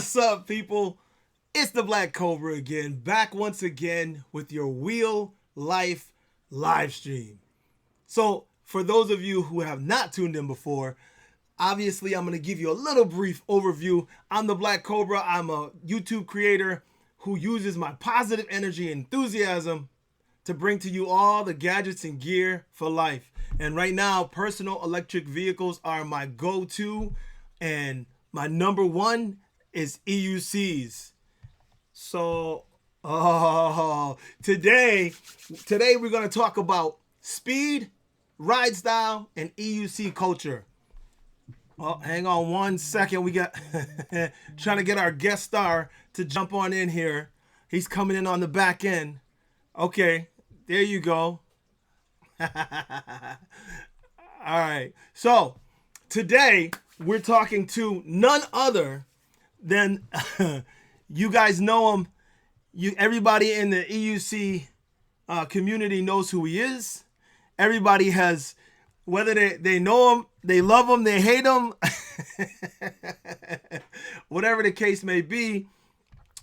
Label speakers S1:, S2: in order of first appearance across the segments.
S1: What's up, people? It's the Black Cobra again, back once again with your Wheel Life live stream. So, for those of you who have not tuned in before, obviously I'm going to give you a little brief overview. I'm the Black Cobra. I'm a YouTube creator who uses my positive energy and enthusiasm to bring to you all the gadgets and gear for life. And right now, personal electric vehicles are my go-to, and my number one is E.U.Cs. So, today we're going to talk about speed, ride style, and E.U.C culture. Oh, hang on one second. We got trying to get our guest star to jump on in here. He's coming in on the back end. Okay, there you go. All right. So, today we're talking to none other than you guys know him. Everybody in the E.U.C community knows who he is. Everybody has, whether they know him, they love him, they hate him, whatever the case may be.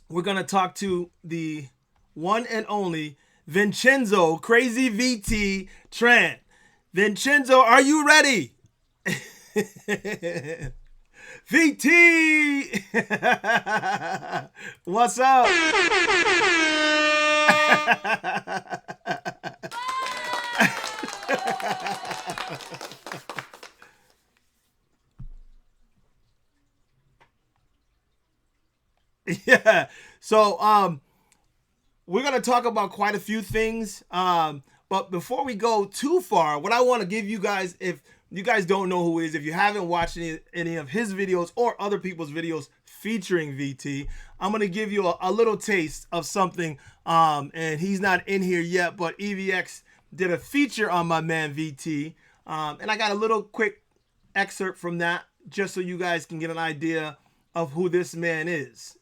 S1: We're gonna talk to the one and only Vincenzo, Crazy VT Tran. Vincenzo, are you ready? VT! What's up? Yeah. So, we're going to talk about quite a few things. But before we go too far, what I want to give you guys, if you guys don't know who he is, if you haven't watched any of his videos or other people's videos featuring VT, I'm going to give you a little taste of something. And he's not in here yet, but EVX did a feature on my man VT. And I got a little quick excerpt from that just so you guys can get an idea of who this man is.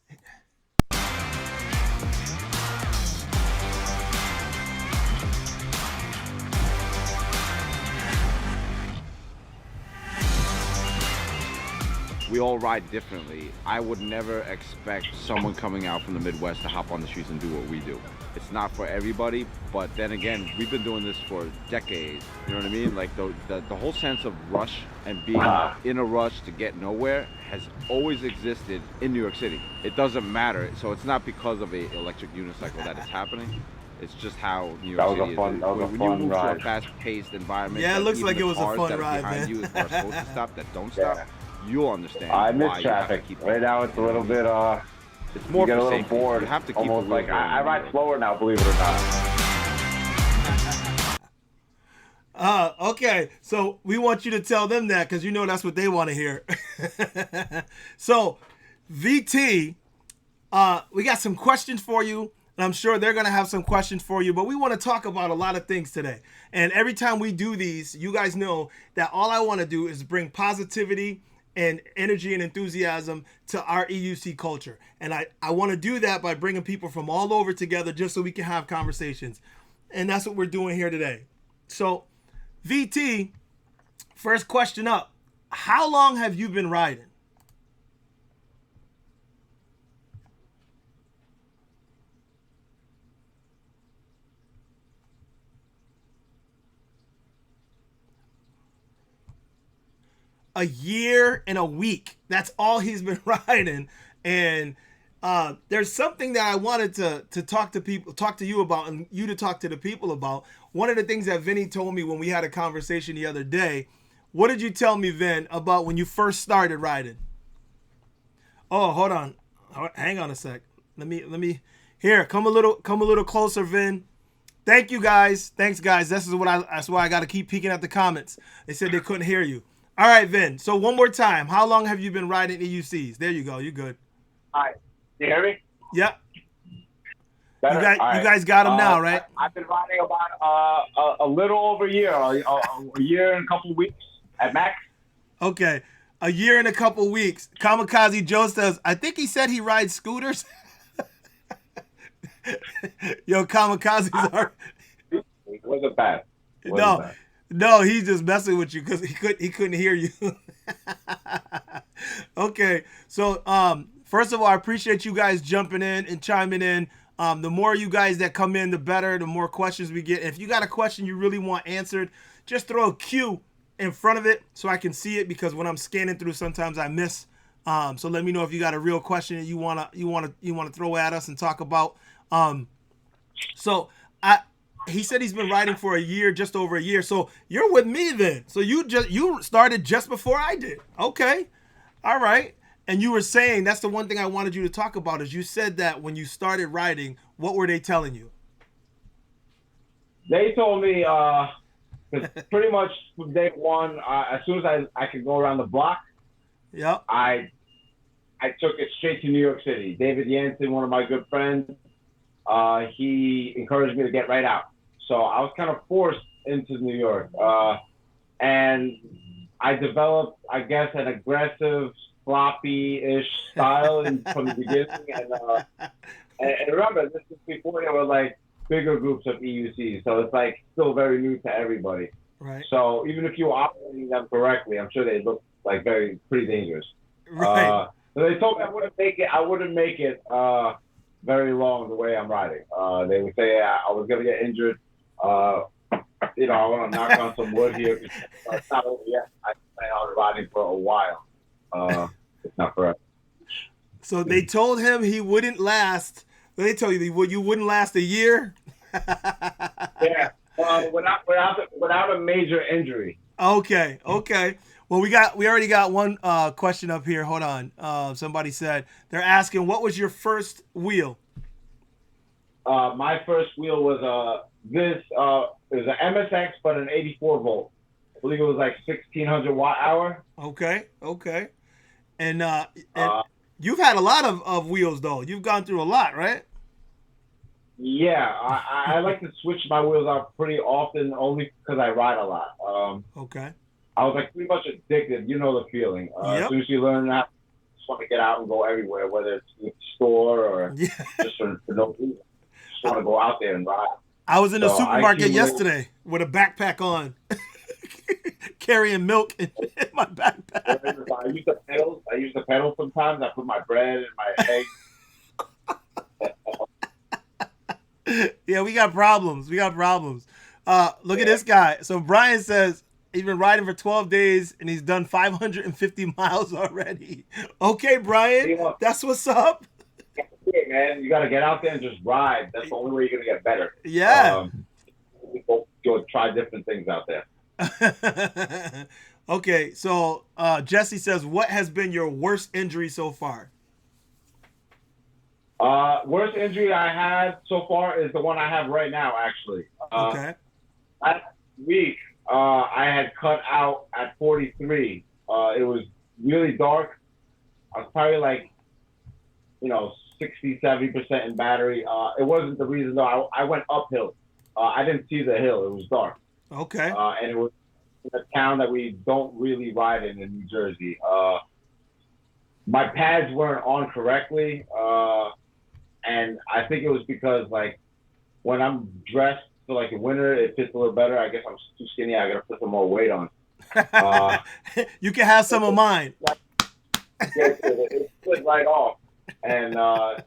S2: We all ride differently. I would never expect someone coming out from the Midwest to hop on the streets and do what we do. It's not for everybody, but then again, we've been doing this for decades. You know what I mean? Like the whole sense of rush and being in a rush to get nowhere has always existed in New York City. It doesn't matter. So it's not because of a electric unicycle that it's happening. It's just how New York City is. When you move to a fast-paced environment,
S1: yeah, it looks like it was a fun ride,
S2: man. You are supposed to stop, that don't stop.
S3: Yeah.
S2: You'll understand.
S3: I miss traffic. Right now it's a little bit,
S2: it's more
S3: you get a little
S2: safety.
S3: bored.
S2: You have to keep
S3: almost like I ride slower now, believe it or
S1: not. Okay, so we want you to tell them that because you know that's what they want to hear. So, VT, we got some questions for you, and I'm sure they're going to have some questions for you, but we want to talk about a lot of things today. And every time we do these, you guys know that all I want to do is bring positivity and energy and enthusiasm to our E.U.C culture. And I want to do that by bringing people from all over together just so we can have conversations. And that's what we're doing here today. So, VT, first question up. How long have you been riding? A year and a week. That's all he's been riding. And there's something that I wanted to talk to you about, and you to talk to the people about. One of the things that Vinny told me when we had a conversation the other day. What did you tell me, Vin, about when you first started riding? Oh, hold on. Hang on a sec. Let me here, come a little closer, Vin. Thank you guys. Thanks guys. That's why I got to keep peeking at the comments. They said they couldn't hear you. All right, Vin. So one more time. How long have you been riding E.U.Cs? There you go. You're good.
S3: not. All right. You hear me?
S1: Yep.
S3: Better?
S1: You guys got them now, right?
S3: I've been riding about a little over a year, a year and a couple of weeks at max.
S1: Okay. A year and a couple weeks. Kamikaze Joe says, I think he said he rides scooters. Yo, Kamikazes are...
S3: It wasn't bad.
S1: No, he's just messing with you because he couldn't hear you. Okay, so first of all, I appreciate you guys jumping in and chiming in. The more you guys that come in, the better. The more questions we get. If you got a question you really want answered, just throw a Q in front of it so I can see it, because when I'm scanning through, sometimes I miss. So let me know if you got a real question that you wanna throw at us and talk about. So he said he's been riding for a year, just over a year. So you're with me then. So you started just before I did. Okay, all right. And you were saying, that's the one thing I wanted you to talk about, is you said that when you started riding, what were they telling you?
S3: They told me, pretty much from day one, as soon as I could go around the block,
S1: Yep.
S3: I took it straight to New York City. David Jansen, one of my good friends, he encouraged me to get right out. So I was kind of forced into New York. And I developed, I guess, an aggressive, floppy-ish style from the beginning. And remember, this is before there were like bigger groups of E.U.C. So it's like still very new to everybody.
S1: Right.
S3: So even if you were operating them correctly, I'm sure they look like pretty dangerous.
S1: Right.
S3: So they told me I wouldn't make it very long the way I'm riding. They would say I was gonna get injured. I want to knock on some wood here. It's not over yet. I plan on riding for a while. It's not forever.
S1: So they told him he wouldn't last. They told you you wouldn't last a year.
S3: Yeah, without a major injury.
S1: Okay. Well, we already got one question up here. Hold on. Somebody said they're asking, what was your first wheel?
S3: My first wheel was it was an MSX, but an 84 volt. I believe it was like 1600 watt hour.
S1: Okay. And you've had a lot of wheels though. You've gone through a lot, right?
S3: Yeah, I like to switch my wheels out pretty often, only because I ride a lot.
S1: Okay.
S3: I was like pretty much addicted. You know the feeling.
S1: Yep.
S3: As soon as you learn that, you just want to get out and go everywhere, whether it's to the store or just for no reason. Just want to go out there and ride.
S1: I was in the supermarket yesterday with a backpack on, carrying milk in my backpack.
S3: I use the pedals sometimes. I put my bread and my eggs.
S1: Yeah, we got problems. Look at this guy. So Brian says he's been riding for 12 days and he's done 550 miles already. Okay, Brian, that's what's up.
S3: Yeah, man, you got to get out there and just ride. That's the only way you're gonna get better.
S1: Yeah.
S3: Go try different things out there.
S1: Okay, so Jesse says, what has been your worst injury so far?
S3: Worst injury I had so far is the one I have right now, actually.
S1: Okay.
S3: Last week, I had cut out at 43. It was really dark. I was probably like, 60, 70% in battery. It wasn't the reason, though. I went uphill. I didn't see the hill. It was dark.
S1: Okay.
S3: And it was in a town that we don't really ride in New Jersey. My pads weren't on correctly. And I think it was because, like, when I'm dressed for, like, the winter, it fits a little better. I guess I'm too skinny. I got to put some more weight on.
S1: You can have some of mine.
S3: It split right off. And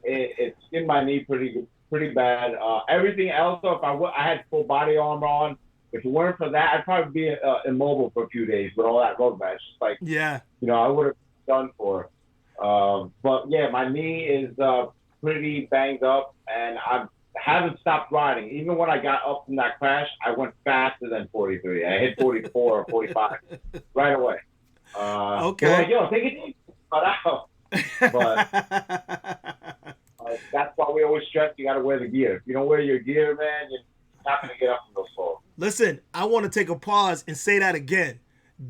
S3: it skinned my knee pretty bad. Everything else, though, if I had full body armor on, if it weren't for that, I'd probably be immobile for a few days with all that road rash. Just like,
S1: yeah.
S3: I would have done for. But, yeah, my knee is pretty banged up, and I haven't stopped riding. Even when I got up from that crash, I went faster than 43. I hit 44 or 45 right away.
S1: Okay.
S3: Like, yo, take it easy. But that's why we always stress you got to wear the gear. If you don't wear your gear, man, you're not going to get up from those floors.
S1: Listen, I want to take a pause and say that again.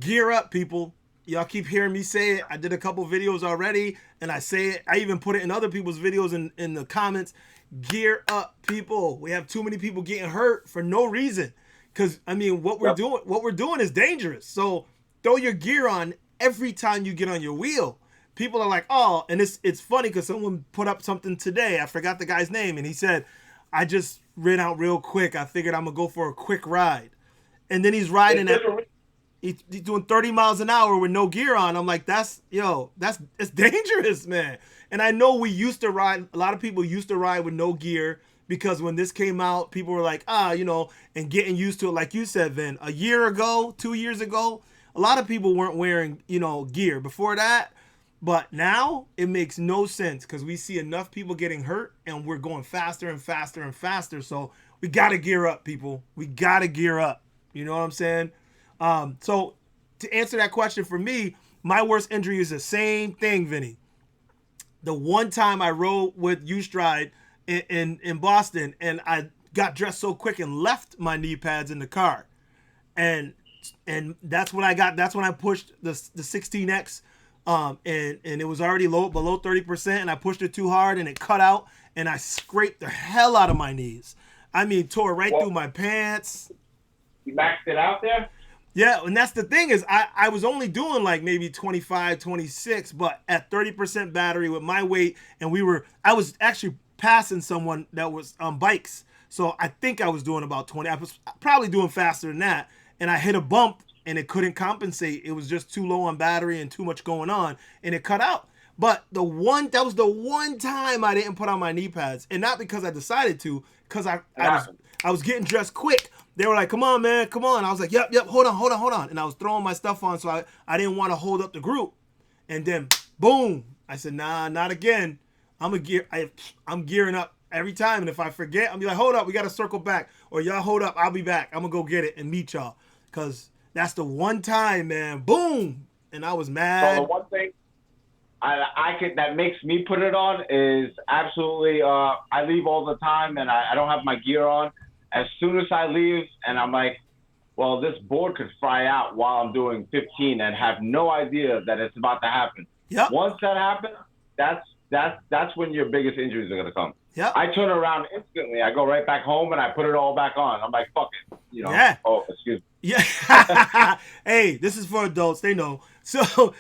S1: Gear up, people. Y'all keep hearing me say it. I did a couple videos already, and I say it. I even put it in other people's videos in the comments. Gear up, people. We have too many people getting hurt for no reason. Because, what we're doing is dangerous. So throw your gear on every time you get on your wheel. People are like, oh, and it's funny because someone put up something today. I forgot the guy's name, and he said, I just ran out real quick. I figured I'm going to go for a quick ride. And then he's riding at... He's doing 30 miles an hour with no gear on. I'm like, it's dangerous, man. And I know we used to ride, a lot of people used to ride with no gear because when this came out, people were like, and getting used to it. Like you said, Vin, a year ago, 2 years ago, a lot of people weren't wearing, gear before that. But now it makes no sense because we see enough people getting hurt and we're going faster and faster and faster. So we got to gear up, people. We got to gear up. You know what I'm saying? So to answer that question for me, my worst injury is the same thing, Vinny. The one time I rode with U-Stride in Boston and I got dressed so quick and left my knee pads in the car. And that's when I pushed the 16X and it was already below 30% and I pushed it too hard and it cut out and I scraped the hell out of my knees. I mean, tore right through my pants.
S3: You maxed it out there?
S1: Yeah, and that's the thing is I was only doing like maybe 25, 26, but at 30% battery with my weight, and I was actually passing someone that was on bikes. So I think I was doing about 20. I was probably doing faster than that. And I hit a bump and it couldn't compensate. It was just too low on battery and too much going on and it cut out. But that was the one time I didn't put on my knee pads. And not because I decided to, because I was getting dressed quick. They were like, come on, man, come on. I was like, yep, hold on. And I was throwing my stuff on, so I didn't want to hold up the group. And then, boom. I said, nah, not again. I'm gearing up every time. And if I forget, I'm be like, hold up, we got to circle back. Or y'all hold up, I'll be back. I'm going to go get it and meet y'all. Because that's the one time, man. Boom. And I was mad.
S3: So the one thing that makes me put it on is absolutely, I leave all the time and I don't have my gear on. As soon as I leave and I'm like, well, this board could fry out while I'm doing 15 and have no idea that it's about to happen.
S1: Yep.
S3: Once that happens, that's when your biggest injuries are going to come.
S1: Yep.
S3: I turn around instantly. I go right back home and I put it all back on. I'm like, fuck it.
S1: Yeah.
S3: Oh, excuse me.
S1: Yeah. Hey, this is for adults. They know. So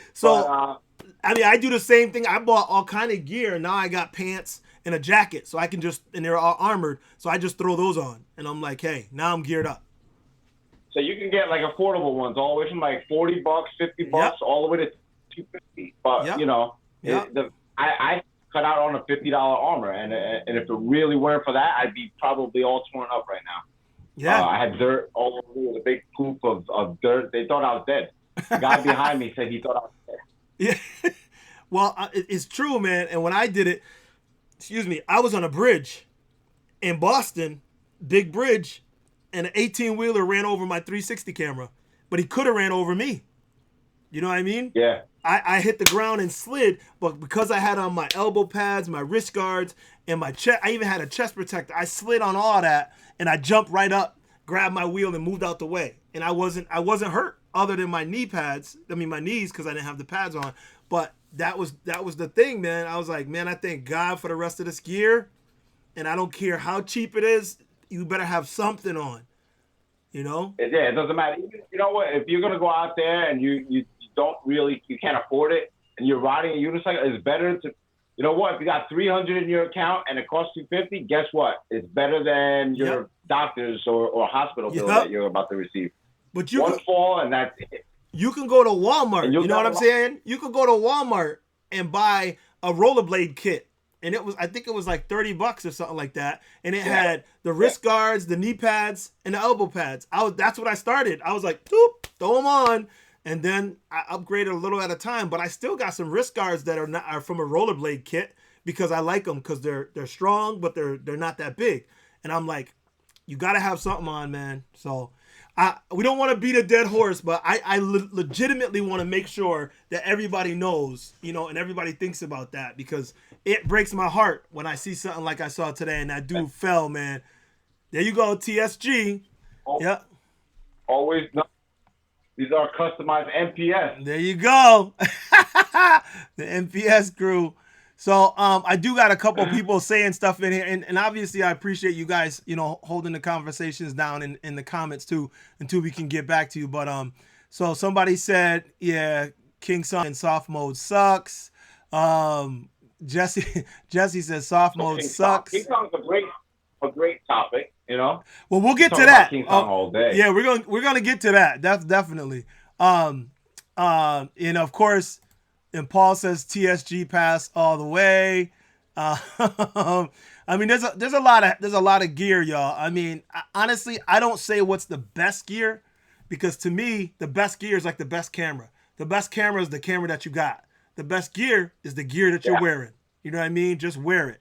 S1: I mean, I do the same thing. I bought all kind of gear. Now I got pants and a jacket, so I can and they're all armored, so I just throw those on. And I'm like, hey, now I'm geared up.
S3: So you can get like affordable ones all the way from like $40, $50, all the way to $250. But I cut out on a $50 armor, and if it really weren't for that, I'd be probably all torn up right now.
S1: Yeah,
S3: I had dirt all over me with a big poop of dirt. They thought I was dead. The guy behind me said he thought I was dead.
S1: Yeah, well, it's true, man. And when I did it, I was on a bridge in Boston, big bridge, and an 18-wheeler ran over my 360 camera, but he could have ran over me. You know what I mean?
S3: Yeah.
S1: I hit the ground and slid, but because I had on my elbow pads, my wrist guards, and my chest, I even had a chest protector. I slid on all that, and I jumped right up, grabbed my wheel, and moved out the way. And I wasn't hurt other than my knee pads. I mean, my knees, because I didn't have the pads on. But that was the thing, man. I was like, man, I thank God for the rest of this gear, and I don't care how cheap it is. You better have something on, you know?
S3: Yeah, it doesn't matter. You know what? If you're gonna go out there and you can't afford it, and you're riding a unicycle, it's better to, you know what? If you got $300 in your account and it costs $250, guess what? It's better than your doctor's or hospital bill that you're about to receive.
S1: But
S3: one fall and that's it.
S1: You can go to Walmart. You know what I'm saying? You could go to Walmart and buy a rollerblade kit. And I think it was like $30 or something like that. And it had the wrist guards, the knee pads, and the elbow pads. That's what I started. I was like, doop, throw them on. And then I upgraded a little at a time. But I still got some wrist guards that are from a rollerblade kit because I like them because they're strong, but they're not that big. And I'm like, you got to have something on, man. So we don't want to beat a dead horse, but I legitimately want to make sure that everybody knows, and everybody thinks about that, because it breaks my heart when I see something like I saw today and that dude fell, man. There you go, TSG. Yep.
S3: Always know. These are customized MPS.
S1: There you go. The MPS crew. So I do got a couple people saying stuff in here, and obviously I appreciate you guys, holding the conversations down in the comments too, until we can get back to you. But so somebody said, yeah, King Song in soft mode sucks. Jesse says soft mode sucks.
S3: King Song's a great topic,
S1: Well, we'll get to that.
S3: King Song all day.
S1: Yeah, we're gonna get to that. That's definitely. And of course, and Paul says TSG pass all the way. I mean, there's a lot of gear, y'all. I mean, honestly, I don't say what's the best gear, because to me, the best gear is like the best camera. The best camera is the camera that you got. The best gear is the gear that you're wearing. You know what I mean? Just wear it.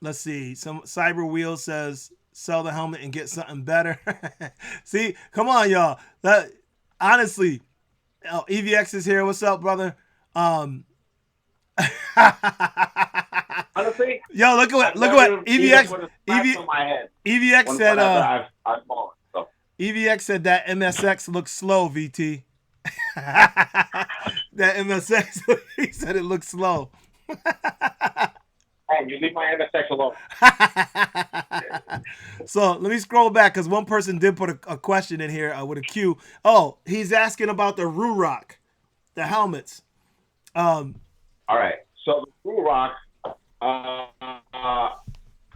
S1: Let's see. Some Cyber Wheel says sell the helmet and get something better. See, come on, y'all. That honestly, EVX is here. What's up, brother?
S3: Honestly,
S1: yo, look at what EVX said. EVX said that MSX looks slow. VT. That MSX. He said it looks slow.
S3: Hey, you leave my MSX alone.
S1: So let me scroll back, because one person did put a question in here with a Q. Oh, he's asking about the Ruroc, the helmets.
S3: All right. So the Ruroc,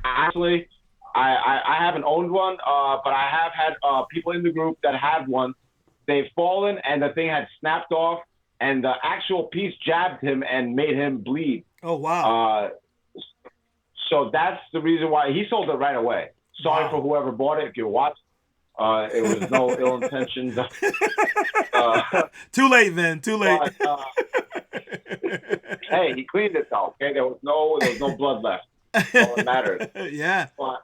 S3: actually, I haven't owned one, but I have had people in the group that had one. They've fallen, and the thing had snapped off, and the actual piece jabbed him and made him bleed.
S1: Oh, wow.
S3: So that's the reason why he sold it right away. Sorry for whoever bought it. If you watched, it was no ill intentions.
S1: Too late, Vin. Too late.
S3: But, hey, he cleaned it though. Okay, there was no blood left. So it matters.
S1: Yeah.
S3: But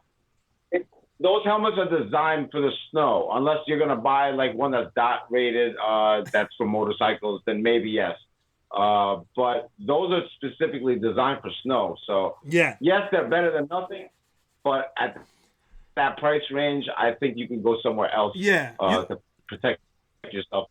S3: those helmets are designed for the snow. Unless you're gonna buy like one that's dot rated, that's for motorcycles, then maybe yes. But those are specifically designed for snow. So
S1: yeah,
S3: yes, they're better than nothing. But at that price range, I think you can go somewhere else.
S1: Yeah.
S3: To protect yourself.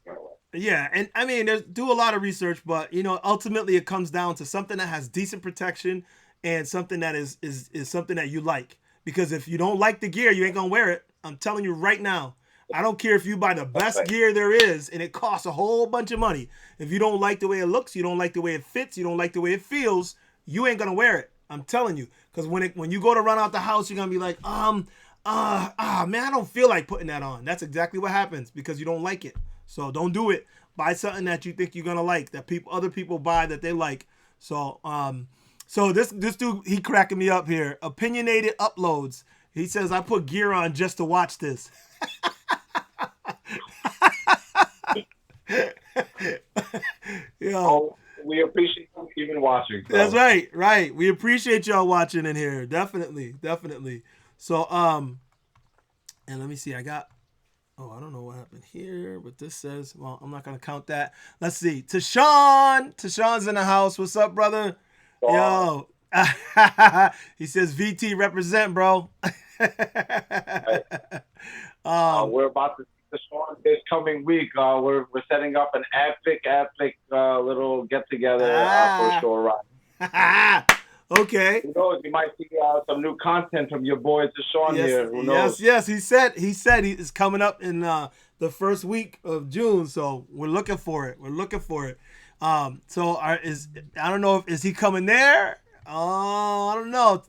S1: Yeah, and I mean, do a lot of research, but ultimately it comes down to something that has decent protection and something that is something that you like. Because if you don't like the gear, you ain't gonna wear it. I'm telling you right now. I don't care if you buy the best gear there is and it costs a whole bunch of money. If you don't like the way it looks, you don't like the way it fits, you don't like the way it feels, you ain't gonna wear it. I'm telling you. Because when you go to run out the house, you're gonna be like, man, I don't feel like putting that on. That's exactly what happens, because you don't like it. So don't do it. Buy something that you think you're gonna like, that other people buy that they like. So so this dude, he cracking me up here. Opinionated Uploads. He says, I put gear on just to watch this.
S3: Oh, we appreciate you even watching. So.
S1: That's right. We appreciate y'all watching in here. Definitely. So and let me see. I don't know what happened here, but this says, well, I'm not gonna count that. Let's see. Tashawn's in the house. What's up, brother? Yo. He says VT represent, bro.
S3: We're about to see Tashawn this coming week. We're setting up an epic little get together for a short ride.
S1: Okay.
S3: Who knows? You might see some new content from your boy Tashawn here. Who knows?
S1: Yes. He said he is coming up in the first week of June, so we're looking for it. So I don't know is he coming there? I don't know.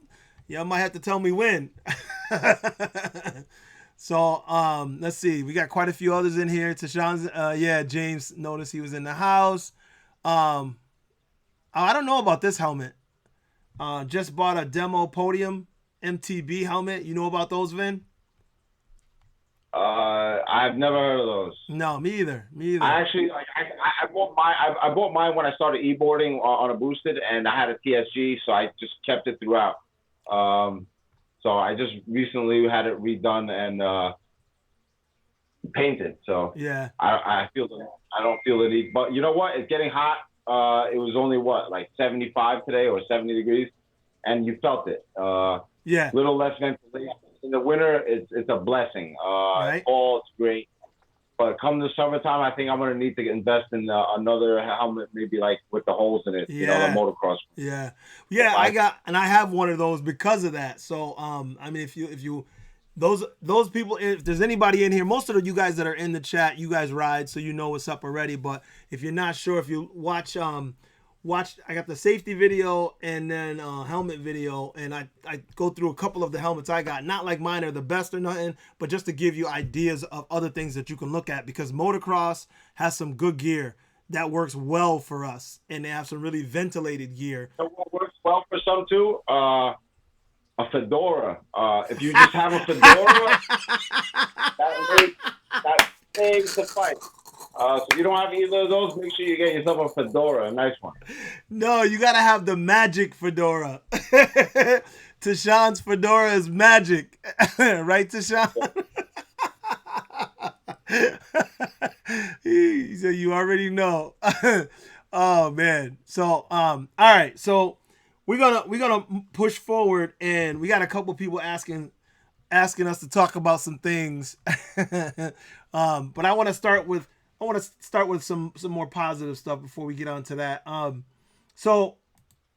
S1: Y'all might have to tell me when. So let's see. We got quite a few others in here. Tashawn's James noticed he was in the house. I don't know about this helmet. Just bought a demo Podium MTB helmet. You know about those, Vin?
S3: I've never heard of those.
S1: No, me either.
S3: I actually I bought mine when I started e-boarding on a boosted, and I had a TSG, so I just kept it throughout. So I just recently had it redone and painted. So
S1: yeah,
S3: I don't feel the need. But you know what? It's getting hot. It was only like 75 today or 70 degrees, and you felt it.
S1: Yeah,
S3: little less ventilation in the winter. It's a blessing.
S1: Right.
S3: Fall, it's great. But come the summertime, I think I'm gonna need to invest in another helmet, maybe like with the holes in it.
S1: Yeah.
S3: The motocross.
S1: Yeah. I have one of those because of that. So I mean, if you those people, if there's anybody in here, most of you guys that are in the chat, you guys ride, so you know what's up already. But if you're not sure, if you watch I got the safety video and then helmet video, and I go through a couple of the helmets I got. Not like mine are the best or nothing, but just to give you ideas of other things that you can look at, because motocross has some good gear that works well for us, and they have some really ventilated gear.
S3: So what works well for some too? A fedora. If you just have a fedora, that saves the fight. So if you don't have either of those, make sure you get yourself a fedora, a nice one.
S1: No, you gotta have the magic fedora. Tashawn's fedora is magic, right, Tashawn? He said, "You already know." Oh man. So all right. So we're gonna push forward, and we got a couple people asking us to talk about some things. But I want to start with some more positive stuff before we get on to that. So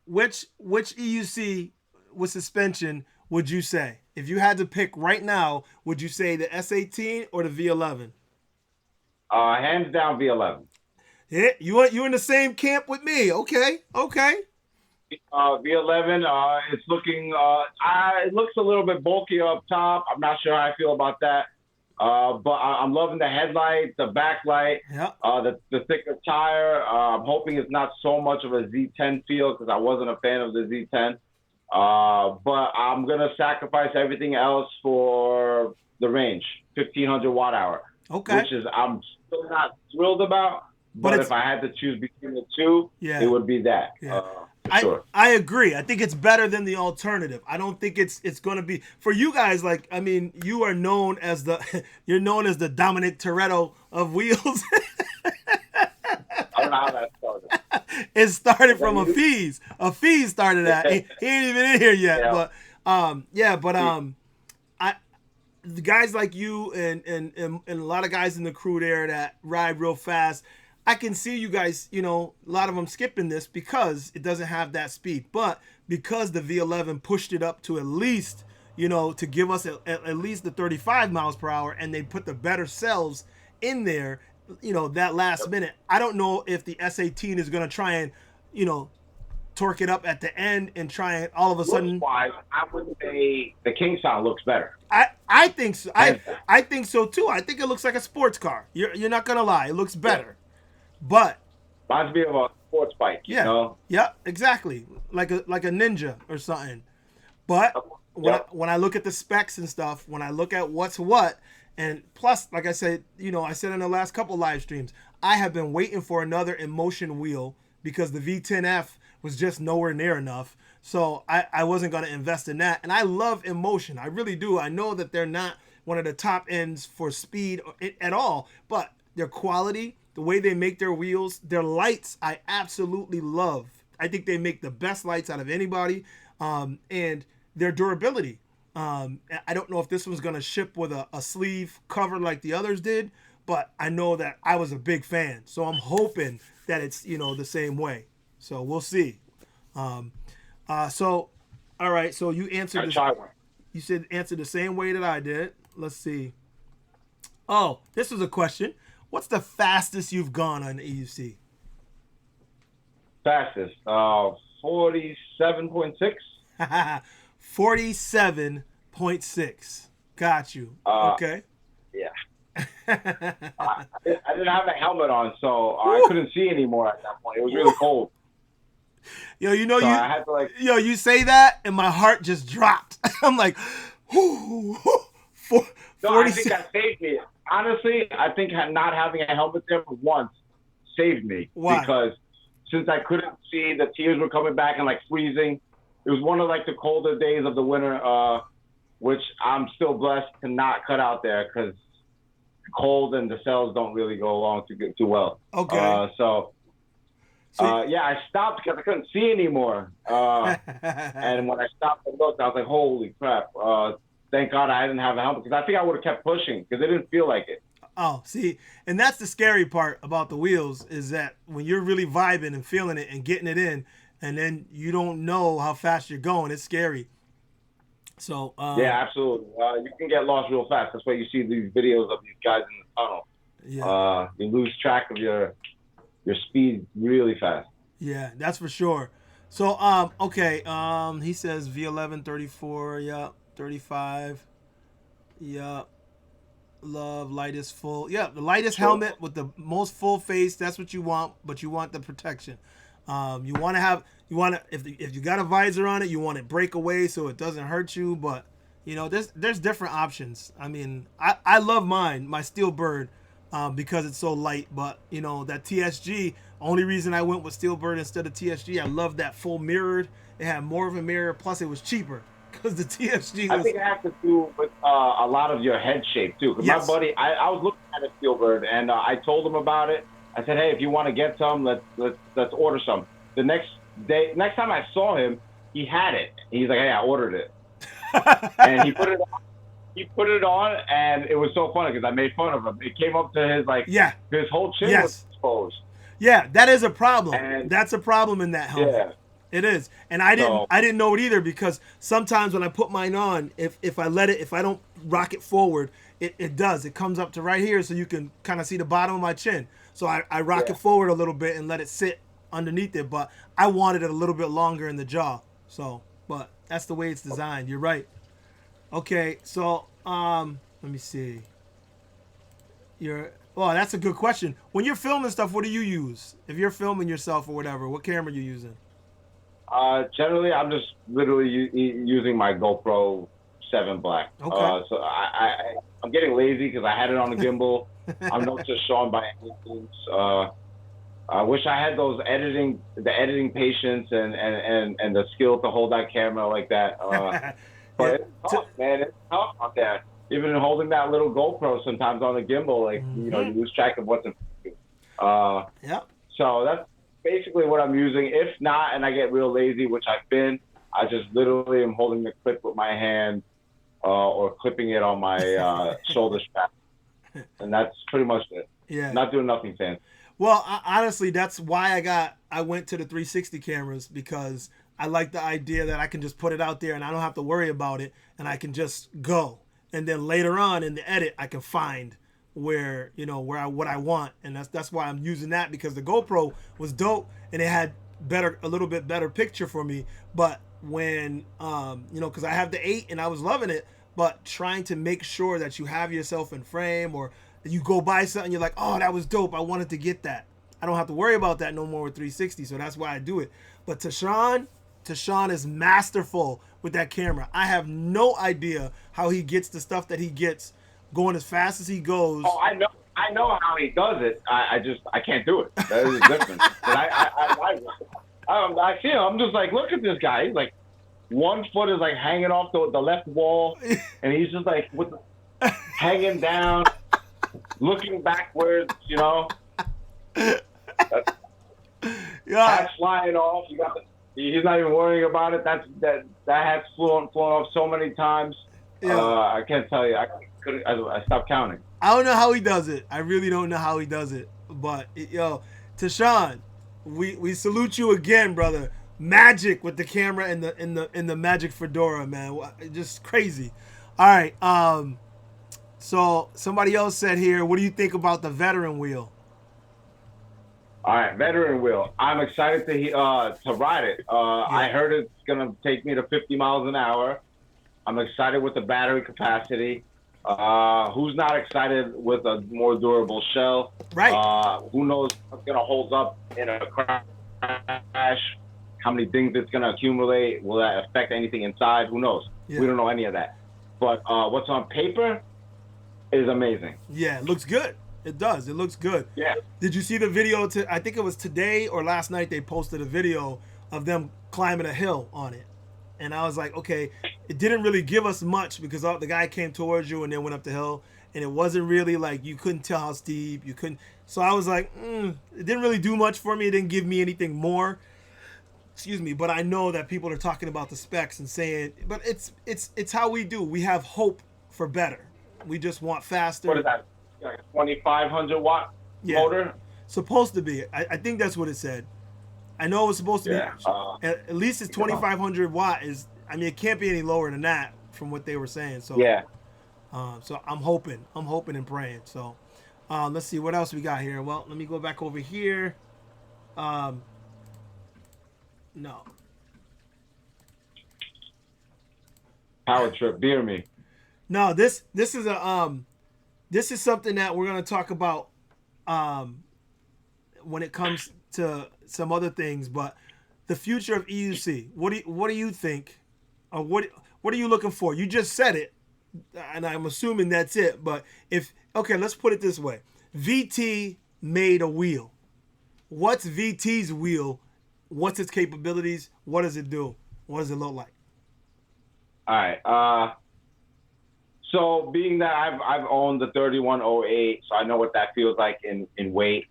S1: which E.U.C. with suspension would you say, if you had to pick right now? Would you say the S18 or the V11?
S3: Hands down, V11.
S1: Yeah, you in the same camp with me. Okay.
S3: V11, it's looking, it looks a little bit bulky up top. I'm not sure how I feel about that. But I'm loving the headlight, the backlight, the thicker tire. I'm hoping it's not so much of a Z10 feel, because I wasn't a fan of the Z10. But I'm going to sacrifice everything else for the range, 1500 watt hour.
S1: Okay.
S3: Which is, I'm still not thrilled about. But if I had to choose between the two, it would be that.
S1: Yeah.
S3: Sure.
S1: I agree. I think it's better than the alternative. I don't think it's going to be for you guys. Like, I mean, you are known as you're known as the Dominic Toretto of wheels.
S3: I don't know how that started.
S1: It started from a Fees. A Fees started that. He ain't even in here yet. Yeah. But the guys like you and a lot of guys in the crew there that ride real fast, I can see you guys, a lot of them skipping this because it doesn't have that speed. But because the V11 pushed it up to at least, to give us at least the 35 miles per hour, and they put the better cells in there, that last minute. I don't know if the S18 is going to try and, torque it up at the end and try and all of a sudden.
S3: I would say the King sound looks better.
S1: I think so. I think so too. I think it looks like a sports car. You're not going to lie. It looks better. But
S3: reminds me of a sports bike, you know?
S1: Yeah, exactly. Like a Ninja or something. But when I look at the specs and stuff, when I look at what's what, and plus, like I said, I said in the last couple live streams, I have been waiting for another Emotion wheel because the V10F was just nowhere near enough. So I wasn't going to invest in that. And I love Emotion. I really do. I know that they're not one of the top ends for speed at all, but their quality, the way they make their wheels, their lights, I absolutely love. I think they make the best lights out of anybody, and their durability. I don't know if this one's going to ship with a sleeve cover like the others did, but I know that I was a big fan. So I'm hoping that it's, the same way. So we'll see. So, all right. So you answered you said answer the same way that I did. Let's see. Oh, this was a question. What's the fastest you've gone on the E.U.C?
S3: Fastest, 47.6.
S1: 47.6. Got you. Okay.
S3: Yeah. I didn't have a helmet on, so I couldn't see anymore at that point. It was really cold.
S1: Yo, I
S3: had to
S1: you say that, and my heart just dropped. I'm like,
S3: No, I think that saved me. Honestly, I think not having a helmet there for once saved me.
S1: Why?
S3: Because since I couldn't see, the tears were coming back and freezing. It was one of the colder days of the winter, which I'm still blessed to not cut out there because cold and the cells don't really go along too well.
S1: Okay.
S3: I stopped because I couldn't see anymore. And when I stopped and looked, I was like, holy crap. Thank God I didn't have a helmet, because I think I would have kept pushing because it didn't feel like it.
S1: Oh, see, and that's the scary part about the wheels, is that when you're really vibing and feeling it and getting it in, and then you don't know how fast you're going, it's scary. So
S3: yeah, absolutely. You can get lost real fast. That's why you see these videos of these guys in the tunnel.
S1: Yeah.
S3: You lose track of your speed really fast.
S1: Yeah, that's for sure. So okay, he says V11 34, yup, 35. Yup. Love lightest full. Yeah, the lightest
S3: Sure.
S1: helmet with the most full face. That's what you want, but you want the protection. You want to have if you got a visor on it, you want it break away so it doesn't hurt you. But there's different options. I mean, I love my Steel Bird, because it's so light. But that TSG. Only reason I went with Steel Bird instead of TSG, I love that full mirrored. It had more of a mirror, plus it was cheaper because the TSG
S3: I
S1: was.
S3: think it has to do with a lot of your head shape too. Because
S1: Yes.
S3: my buddy, I was looking at a Spielberg, and I told him about it. I said, "Hey, if you want to get some, let's order some." The next time I saw him, he had it. He's like, "Hey, I ordered it," and he put it on. He put it on, and it was so funny because I made fun of him. It came up to his
S1: Yeah.
S3: his whole chin
S1: Yes.
S3: was exposed.
S1: Yeah, that is a problem.
S3: And
S1: That's a problem in that helmet.
S3: yeah,
S1: It is. And I
S3: So-
S1: didn't know it either, because sometimes when I put mine on, if I don't rock it forward, it does. It comes up to right here, so you can kind of see the bottom of my chin. So I rock
S3: Yeah.
S1: it forward a little bit and let it sit underneath it, but I wanted it a little bit longer in the jaw. So, but that's the way it's designed. You're right. Okay, so let me see. Well, that's a good question. When you're filming stuff, what do you use? If you're filming yourself or whatever, what camera are you using?
S3: generally, I'm just literally using my GoPro 7 Black.
S1: Okay.
S3: So I'm getting lazy because I had it on a gimbal. I'm not just showing by any means. I wish I had the editing patience and the skill to hold that camera like that. But
S1: Yeah.
S3: it's tough, man. It's tough out there. Even holding that little GoPro sometimes on the gimbal, you lose track of what's in front of you.
S1: Yep.
S3: So that's basically what I'm using. If not, and I get real lazy, which I've been, I just literally am holding the clip with my hand or clipping it on my shoulder strap. And that's pretty much it.
S1: Yeah.
S3: Not doing nothing fancy.
S1: Well, honestly, that's why I went to the 360 cameras, because I like the idea that I can just put it out there and I don't have to worry about it, and I can just go. And then later on in the edit, I can find what I want, and that's why I'm using that, because the GoPro was dope and it had a little bit better picture for me. But when because I have the 8 and I was loving it, but trying to make sure that you have yourself in frame, or you go buy something, you're like, oh, that was dope, I wanted to get that. I don't have to worry about that no more with 360, so that's why I do it. But Tran is masterful with that camera. I have no idea how he gets the stuff that he gets going as fast as he goes.
S3: Oh, I know how he does it. I can't do it. That is different. But I see him. I'm just like, look at this guy. He's like, one foot is like hanging off the left wall, and he's just like hanging down, looking backwards. Hat's flying off. He's not even worrying about it. That hat's flown off so many times.
S1: Yeah.
S3: I can't tell you. I stopped counting.
S1: I don't know how he does it. I really don't know how he does it. But Tashawn, we salute you again, brother. Magic with the camera and the magic fedora, man. Just crazy. All right. So somebody else said here, what do you think about the veteran wheel?
S3: All right, veteran wheel. I'm excited to ride it. I heard it's gonna take me to 50 miles an hour. I'm excited with the battery capacity. Who's not excited with a more durable shell?
S1: Right.
S3: Who knows what's gonna hold up in a crash? How many things it's gonna accumulate? Will that affect anything inside? Who knows?
S1: Yeah.
S3: We don't know any of that. But what's on paper is amazing.
S1: Yeah, it looks good. It does. It looks good.
S3: Yeah.
S1: Did you see the video? I think it was today or last night they posted a video of them climbing a hill on it. And I was like, okay, it didn't really give us much, because the guy came towards you and then went up the hill. And it wasn't really like, you couldn't tell how steep. You couldn't. So I was like, it didn't really do much for me. It didn't give me anything more. Excuse me. But I know that people are talking about the specs and saying, but it's how we do. We have hope for better. We just want faster.
S3: What is that? Like a 2,500 watt motor?
S1: Supposed to be. I think that's what it said. I know it was supposed to be. At least it's 2,500 watt. It can't be any lower than that from what they were saying. So
S3: yeah.
S1: So I'm hoping and praying. So let's see what else we got here. Well, let me go back over here. No.
S3: Power trip, beer me.
S1: No, this is this is something that we're gonna talk about when it comes to some other things, but the future of E.U.C. What do you think? Or what are you looking for? You just said it, and I'm assuming that's it. But if okay, let's put it this way: VT made a wheel. What's VT's wheel? What's its capabilities? What does it do? What does it look like?
S3: All right. So being that I've owned the 3108, so I know what that feels like in weight.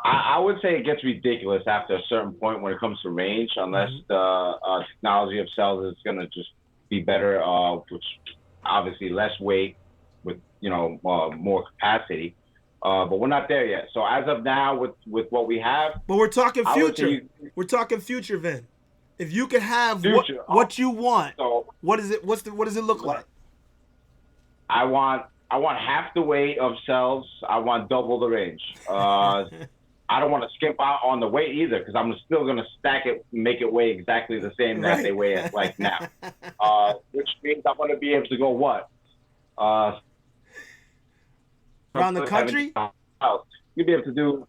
S3: I would say it gets ridiculous after a certain point when it comes to range, unless the technology of cells is going to just be better, which obviously less weight with more capacity. But we're not there yet. So as of now, with what we have,
S1: but we're talking future. We're talking future, Vin. If you could have what you want,
S3: so
S1: what is it? What does it look like?
S3: I want half the weight of cells. I want double the range. I don't want to skimp out on the weight either, because I'm still going to stack it, make it weigh exactly the same that they weigh it like now. Which means I'm going to be able to go what?
S1: Around the country?
S3: You'll be able to do.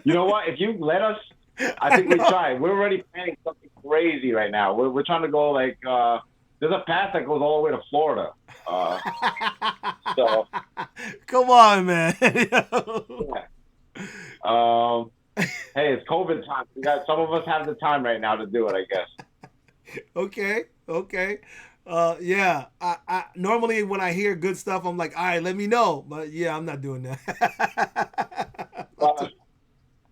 S3: You know what? If you let us, I think we try. We're already planning something crazy right now. We're trying to go like. There's a path that goes all the way to Florida. So
S1: come on, man.
S3: Yeah. Hey, it's COVID time. Some of us have the time right now to do it, I guess.
S1: Okay. Yeah. I normally when I hear good stuff, I'm like, all right, let me know. But yeah, I'm not doing that.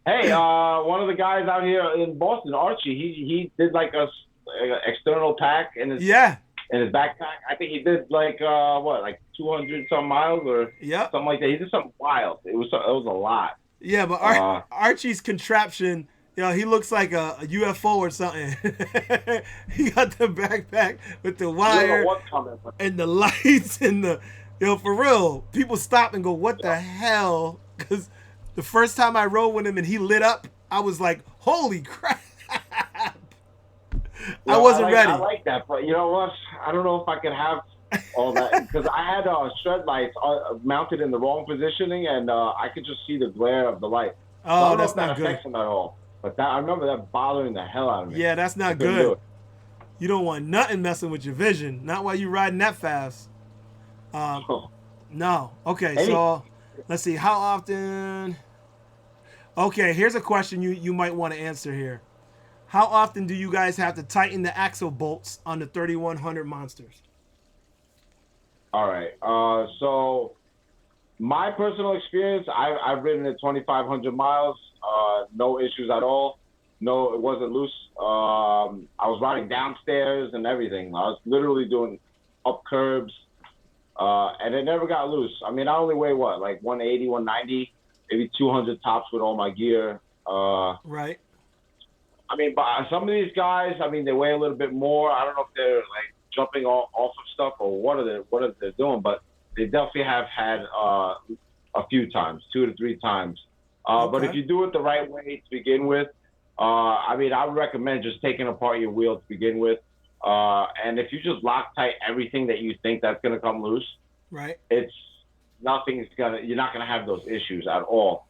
S3: Hey, one of the guys out here in Boston, Archie, he did like a external pack in his backpack. I think he did like 200 some miles or something like that. He did something wild. It was a lot.
S1: Yeah, but Archie's contraption, he looks like a UFO or something. He got the backpack with the wire and the lights and the for real. People stop and go, "What the hell?" Because the first time I rode with him and he lit up, I was like, "Holy crap!" I wasn't ready.
S3: I like that, but you know what? I don't know if I could have all that, because I had shed lights mounted in the wrong positioning, and I could just see the glare of the light.
S1: Oh, that's not good.
S3: Affects them at all. But I remember that bothering the hell out of me.
S1: Yeah, that's not good. You don't want nothing messing with your vision. Not while you're riding that fast. No. Okay, so let's see. How often? Okay, here's a question you might want to answer here. How often do you guys have to tighten the axle bolts on the 3100 monsters?
S3: All right. So my personal experience, I've ridden at 2,500 miles. No issues at all. No, it wasn't loose. I was riding downstairs and everything. I was literally doing up curbs, and it never got loose. I mean, I only weigh like 180, 190, maybe 200 tops with all my gear.
S1: Right.
S3: I mean, but some of these guys, I mean, they weigh a little bit more. I don't know if they're like jumping off of stuff or what are they doing, but they definitely have had a few times, 2 to 3 times. But if you do it the right way to begin with, I mean, I would recommend just taking apart your wheel to begin with. And if you just Loctite everything that you think that's going to come loose,
S1: right?
S3: You're not going to have those issues at all.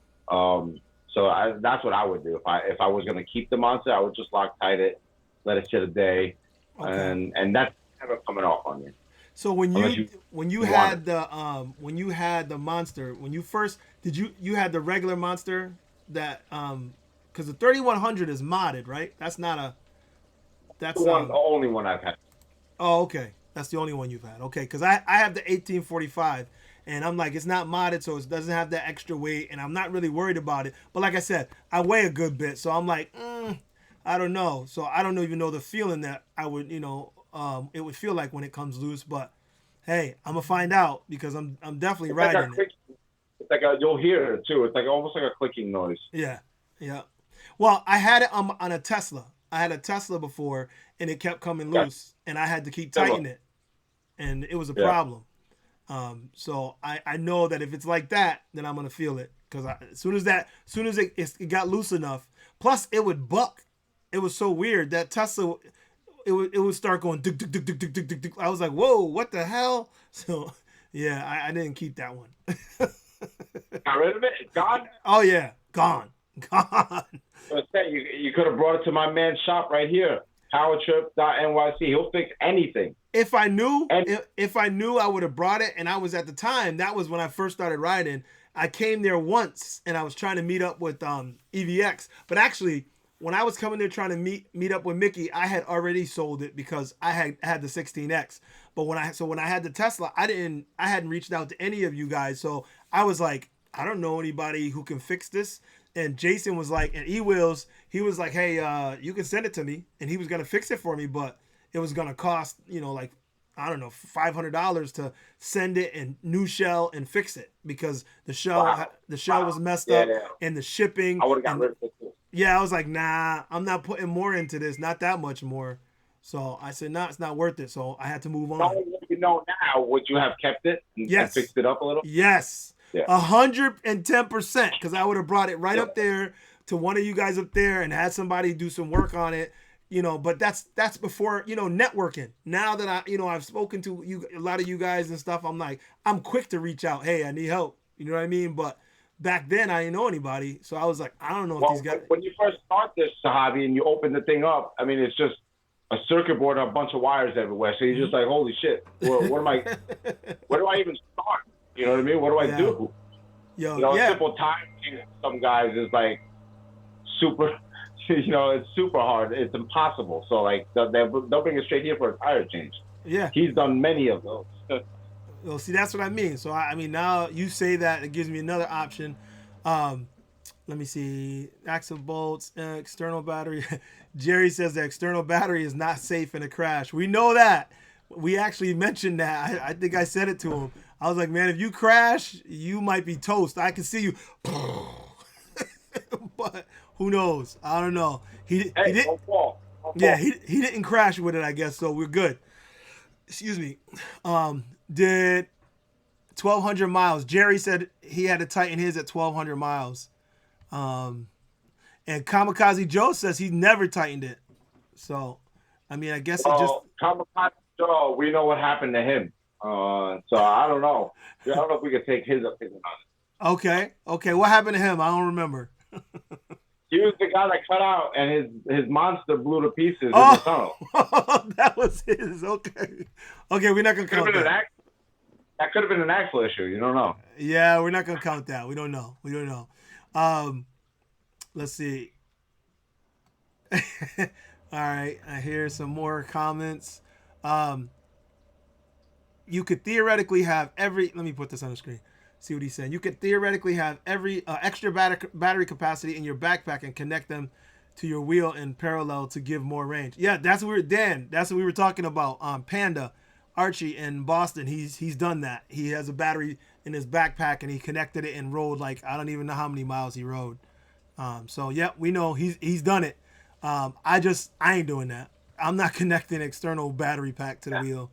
S3: So that's what I would do. If I was going to keep the monster, I would just Loctite it, let it sit a day, and that's never coming off on you.
S1: So when you had the monster, when you first you had the regular monster that because the 3100 is modded, right? That's the
S3: only one I've had.
S1: Oh, okay. That's the only one you've had. Okay, because I have the 1845. And I'm like, it's not modded, so it doesn't have that extra weight, and I'm not really worried about it. But like I said, I weigh a good bit, so I'm like, I don't know. So I don't even know the feeling that I would, it would feel like when it comes loose. But hey, I'm gonna find out because I'm definitely riding it.
S3: It's like you'll hear it too. It's like almost like a clicking noise.
S1: Yeah. Well, I had it on a Tesla. I had a Tesla before, and it kept coming loose, and I had to keep tightening it, and it was a problem. So I know that if it's like that, then I'm gonna feel it because as soon as it got loose enough, plus it would buck. It was so weird that Tesla. It would start going. Duk, duk, duk, duk, duk, duk, duk, duk. I was like, whoa, what the hell? So yeah, I didn't keep that one.
S3: Got rid of it? It's gone?
S1: Oh yeah, gone.
S3: So you could have brought it to my man's shop right here, powertrip.nyc. He'll fix anything.
S1: If I knew, I would have brought it. And I was at the time, that was when I first started riding. I came there once, and I was trying to meet up with EVX. But actually, when I was coming there trying to meet up with Mickey, I had already sold it because I had the 16X. But when I had the Tesla, I hadn't reached out to any of you guys. So I was like, I don't know anybody who can fix this. And Jason was like, and E-Wheels, he was like, hey, you can send it to me. And he was going to fix it for me, but it was going to cost, like, I don't know, $500 to send it and new shell and fix it because the shell was messed up and the shipping.
S3: I would have got rid of it too.
S1: Yeah, I was like, nah, I'm not putting more into this, not that much more. So I said, nah, it's not worth it. So I had to move on.
S3: Now, would you have kept it and fixed it up a little?
S1: Yes. Yeah. 110%, because I would have brought it right up there to one of you guys up there and had somebody do some work on it, but that's before, networking. Now that I've spoken to you, a lot of you guys and stuff, I'm like, I'm quick to reach out. Hey, I need help. You know what I mean? But back then I didn't know anybody. So I was like, I don't know if these guys.
S3: When you first start this, Sahabi, and you open the thing up, I mean, it's just a circuit board and a bunch of wires everywhere. So you're just like, holy shit, where do I even start? You know what I mean? What do I do? A simple time change some guys is like super, it's super hard. It's impossible. So like they'll bring it straight here for a tire change.
S1: Yeah.
S3: He's done many of those.
S1: Well, see, that's what I mean. So I mean, now you say that, it gives me another option. Let me see. Axle bolts, external battery. Jerry says the external battery is not safe in a crash. We know that. We actually mentioned that. I think I said it to him. I was like, man, if you crash, you might be toast. I can see you. But who knows? I don't know. He didn't. Don't fall. Yeah, he didn't crash with it, I guess. So we're good. Excuse me. Did 1,200 miles. Jerry said he had to tighten his at 1,200 miles. And Kamikaze Joe says he never tightened it. So, I mean, I guess it just.
S3: Kamikaze Joe, we know what happened to him. So I don't know. I don't know if we could take his opinion on
S1: it. Okay. What happened to him? I don't remember.
S3: He was the guy that cut out, and his monster blew to pieces in the tunnel.
S1: That was his. Okay, we're not gonna count that.
S3: That could have been an axle issue. You don't know.
S1: Yeah, we're not gonna count that. We don't know. Let's see. All right, I hear some more comments. You could theoretically have let me put this on the screen. See what he's saying. You could theoretically have every extra battery capacity in your backpack and connect them to your wheel in parallel to give more range. Yeah, that's what we were talking about. Panda, Archie in Boston, he's done that. He has a battery in his backpack and he connected it and rode like, I don't even know how many miles he rode. So yeah, we know he's done it. I ain't doing that. I'm not connecting external battery pack to the wheel.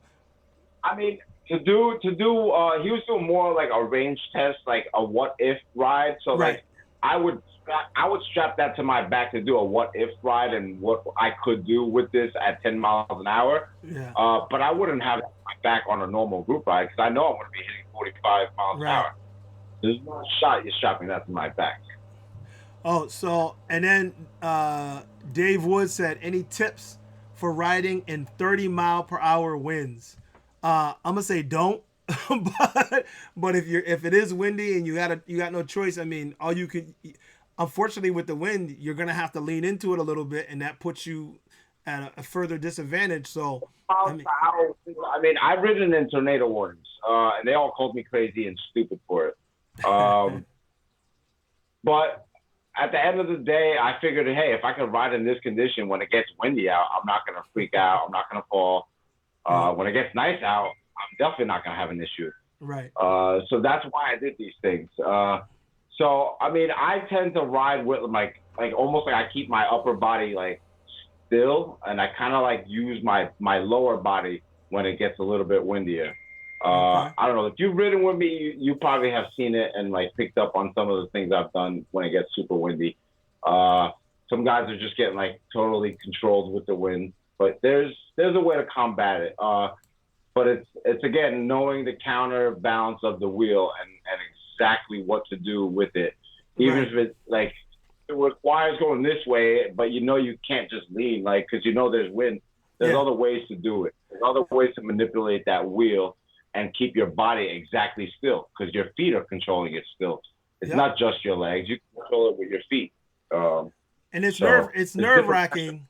S3: I mean, to do, he was doing more like a range test, like a what if ride. So like, I would strap that to my back to do a what if ride and what I could do with this at 10 miles an hour.
S1: Yeah.
S3: But I wouldn't have my back on a normal group ride because I know I'm going to be hitting 45 miles an hour. There's no shot you're strapping that to my back.
S1: Oh, so, and then Dave Wood said, any tips for riding in 30 mile per hour winds? I'm gonna say don't, but if it is windy and you got no choice, I mean, unfortunately with the wind, you're gonna have to lean into it a little bit, and that puts you at a further disadvantage. So,
S3: I mean, I've ridden in tornado warnings, and they all called me crazy and stupid for it. But at the end of the day, I figured, hey, if I can ride in this condition when it gets windy out, I'm not gonna freak out. I'm not gonna fall. When it gets nice out, I'm definitely not going to have an issue.
S1: Right.
S3: So that's why I did these things. So, I mean, I tend to ride with like almost like I keep my upper body like still, and I kind of like use my lower body when it gets a little bit windier.
S1: Okay.
S3: I don't know if you've ridden with me, you probably have seen it and like picked up on some of the things I've done when it gets super windy. Some guys are just getting like totally controlled with the wind, but there's a way to combat it. But it's again knowing the counterbalance of the wheel and exactly what to do with it, even
S1: Right.
S3: if it like it requires going this way, but you know you can't just lean like because you know there's wind. There's
S1: Yeah.
S3: other ways to do it. There's other ways to manipulate that wheel and keep your body exactly still because your feet are controlling it still. It's
S1: Yep.
S3: not just your legs. You can control it with your feet.
S1: And it's
S3: So
S1: it's
S3: it's
S1: nerve
S3: different.
S1: wracking.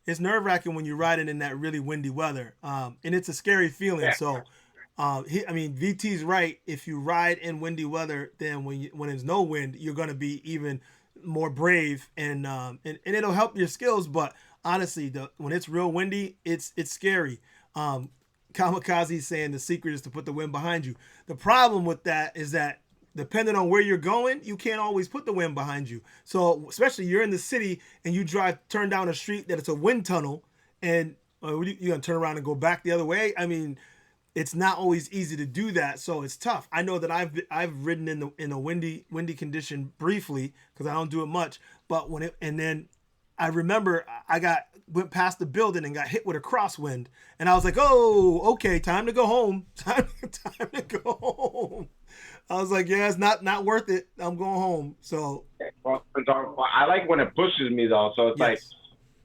S1: It's nerve wracking when you're riding in that really windy weather. And it's a scary feeling.
S3: Yeah.
S1: So, VT's right. If you ride in windy weather, then when there's no wind, you're going to be even more brave, and it'll help your skills. But honestly, when it's real windy, it's scary. Kamikaze is saying the secret is to put the wind behind you. The problem with that is that depending on where you're going, you can't always put the wind behind you. So especially you're in the city and you turn down a street that it's a wind tunnel, and you're gonna turn around and go back the other way. I mean, it's not always easy to do that, so it's tough. I know that I've ridden in a windy condition briefly because I don't do it much, but then I remember went past the building and got hit with a crosswind, and I was like, oh, okay, time to go home. Time to go home. I was like, yeah, it's not worth it. I'm going home. So
S3: I like when it pushes me though. So it's like
S1: yes,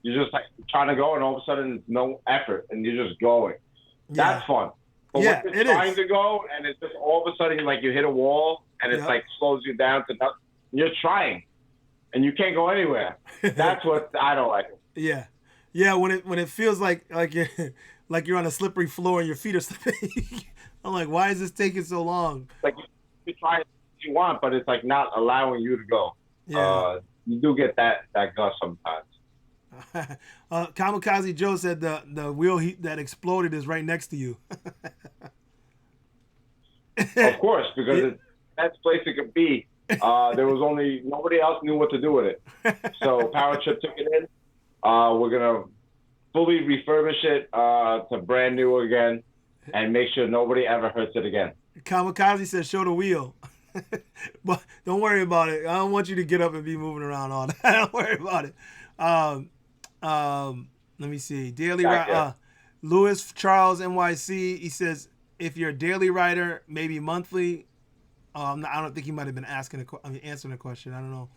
S3: you're just like trying to go, and all of a sudden it's no effort, and you're just going.
S1: yeah,
S3: That's fun. But
S1: yeah,
S3: when
S1: it
S3: you're trying
S1: is.
S3: to go, and it's just all of a sudden like you hit a wall, and it's
S1: Yep.
S3: like slows you down to nothing. You're trying, and you can't go anywhere. That's what I don't like.
S1: Yeah, yeah. When it feels like you're like you're on a slippery floor and your feet are slipping. I'm like, why is this taking so long?
S3: Like you try what you want, but it's like not allowing you to go.
S1: Yeah.
S3: You do get that gust sometimes.
S1: Kamikaze Joe said the wheel that exploded is right next to you.
S3: Of course, because it's the best place it could be. There was nobody else knew what to do with it. So Power Trip took it in. We're gonna fully refurbish it to brand new again, and make sure nobody ever hurts it again.
S1: Kamikaze said, "Show the wheel." But don't worry about it. I don't want you to get up and be moving around all that. Don't worry about it. Let me see. Lewis Charles NYC. He says if you're a daily rider, maybe monthly. I don't think he might have been answering a question. I don't know.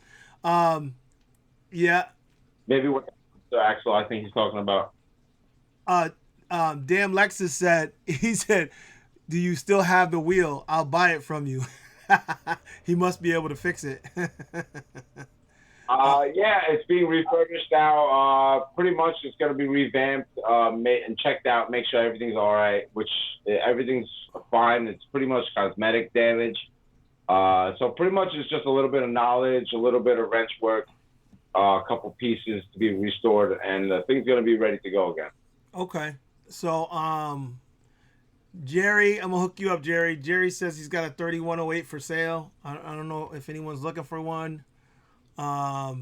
S1: Yeah.
S3: Maybe what Axel I think he's talking about.
S1: Damn Lexus said. He said, "Do you still have the wheel? I'll buy it from you." He must be able to fix it.
S3: Yeah, it's being refurbished now. Pretty much it's going to be revamped and checked out, make sure everything's all right, which everything's fine. It's pretty much cosmetic damage. So pretty much it's just a little bit of knowledge, a little bit of wrench work, a couple pieces to be restored, and the thing's going to be ready to go again.
S1: Okay. So, Jerry, I'm going to hook you up, Jerry. Jerry says he's got a 3108 for sale. I don't know if anyone's looking for one. What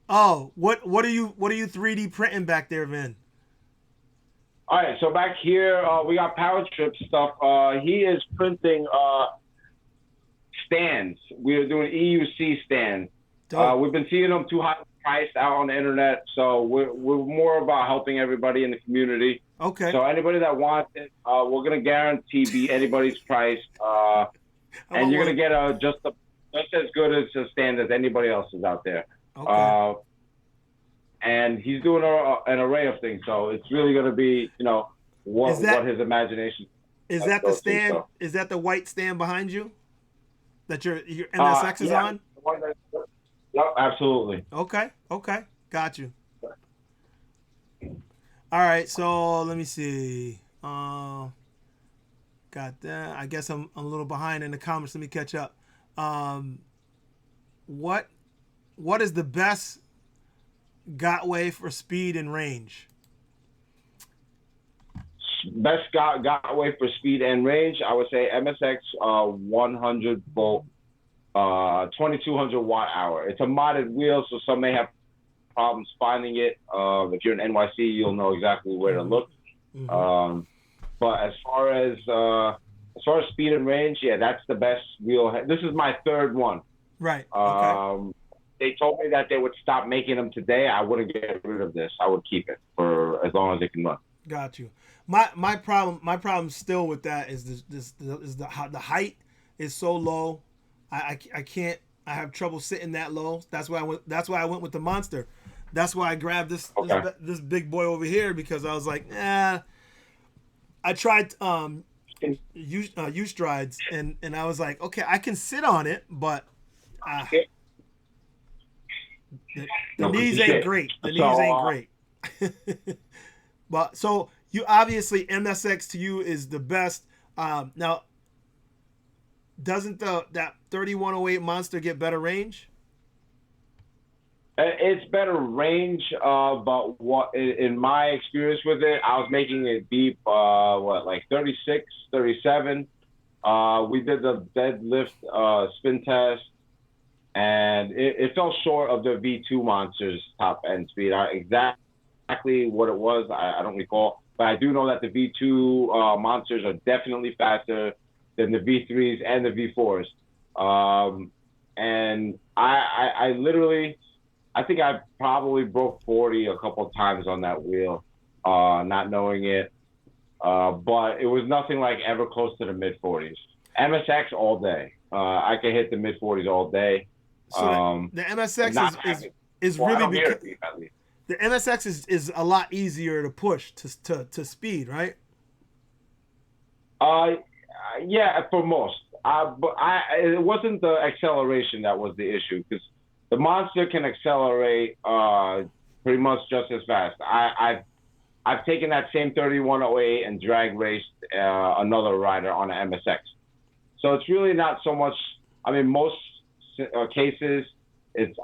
S1: are you 3D printing back there, Vin?
S3: All right, so back here we got Power Trip stuff. He is printing stands. We are doing E.U.C stands. We've been seeing them too high priced out on the internet, so we're more about helping everybody in the community.
S1: Okay.
S3: So anybody that wants it, we're gonna guarantee beat anybody's price, and you're gonna get just as good as a stand as anybody else is out there.
S1: Okay.
S3: And he's doing an array of things, so it's really gonna be what his imagination.
S1: Is that the stand? Is that the white stand behind you? That your NSX is on?
S3: Yep, absolutely.
S1: Okay. Got you. All right, so let me see. Got that. I guess I'm a little behind in the comments. Let me catch up. What is the best Gotway for speed and range?
S3: Best Gotway for speed and range, I would say MSX 100 volt, 2200 watt hour. It's a modded wheel, so some may have problems finding it. If you're in NYC, you'll know exactly where to look. Mm-hmm. But as far as as far as speed and range, yeah, that's the best wheel. This is my third one.
S1: Right. Okay.
S3: They told me that they would stop making them today. I wouldn't get rid of this. I would keep it for as long as it can run.
S1: Got you. My problem still with that is the height is so low. I can't. I have trouble sitting that low. That's why I went with the Monster. That's why I grabbed this big boy over here, because I was like, I tried U-Strides, and I was like, okay, I can sit on it, but the knees ain't great. The knees ain't great. But so you obviously, MSX to you is the best. Now, doesn't that 3108 Monster get better range?
S3: It's better range, but what in my experience with it, I was making it beep, like 36, 37. We did the deadlift spin test, and it fell short of the V2 Monster's top end speed. Exactly what it was, I don't recall, but I do know that the V2 Monsters are definitely faster than the V3s and the V4s. And I literally, I think I probably broke 40 a couple of times on that wheel, not knowing it. But it was nothing like ever close to the mid 40s. MSX all day. I can hit the mid 40s all day.
S1: So the MSX is really because the MSX is a lot easier to push to speed, right?
S3: Yeah, for most. But it wasn't the acceleration that was the issue, because the Monster can accelerate pretty much just as fast. I've taken that same 3108 and drag raced another rider on an MSX. So it's really not so much. I mean, most cases,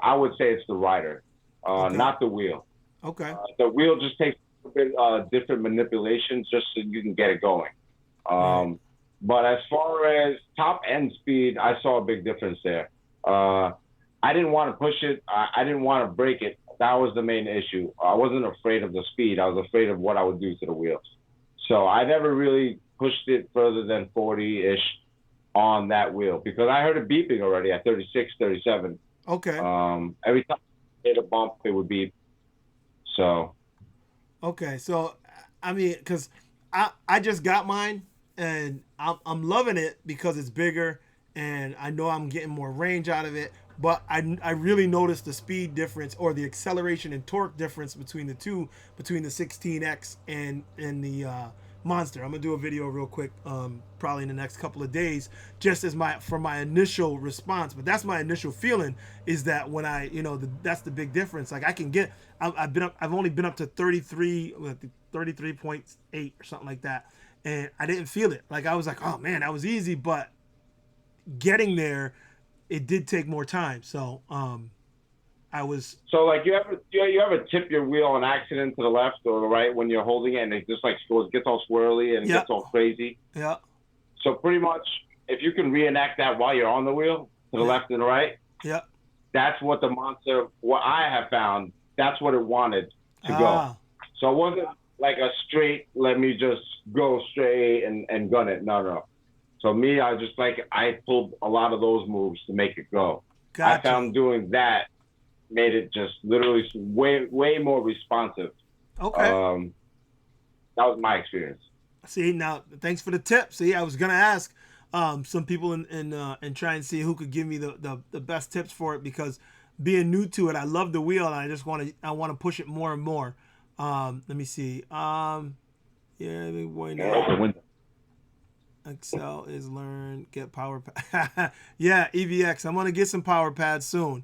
S3: I would say it's the rider, not the wheel.
S1: Okay.
S3: The wheel just takes a bit different manipulations just so you can get it going. But as far as top end speed, I saw a big difference there. I didn't want to push it. I didn't want to break it. That was the main issue. I wasn't afraid of the speed. I was afraid of what I would do to the wheels. So I never really pushed it further than 40-ish on that wheel, because I heard it beeping already at 36, 37.
S1: Okay.
S3: Every time I hit a bump, it would beep. So.
S1: Okay. So, I mean, because I just got mine, and I'm loving it because it's bigger, and I know I'm getting more range out of it. But I really noticed the speed difference, or the acceleration and torque difference between the two, between the 16X and the Monster. I'm gonna do a video real quick, probably in the next couple of days, just as for my initial response. But that's my initial feeling, is that when that's the big difference. Like I've only been up to 33.8 or something like that, and I didn't feel it. Like I was like, oh man, that was easy, but getting there, it did take more time. So I was.
S3: So like you ever tip your wheel on accident to the left or the right when you're holding it, and it just like gets all swirly and it gets all crazy?
S1: Yeah.
S3: So pretty much, if you can reenact that while you're on the wheel, to the left and the right, that's what the Monster, what I have found, that's what it wanted to go. So it wasn't like a straight, let me just go straight and gun it. No. So me, I pulled a lot of those moves to make it go. Gotcha. I found doing that made it just literally way more responsive.
S1: Okay.
S3: That was my experience.
S1: See, now, thanks for the tip. See, I was gonna ask some people and try and see who could give me the best tips for it, because being new to it, I love the wheel, and I just want to push it more and more. Let me see. Big boy now. Excel is learn, get power pad. Yeah, EVX. I'm gonna get some power pads soon.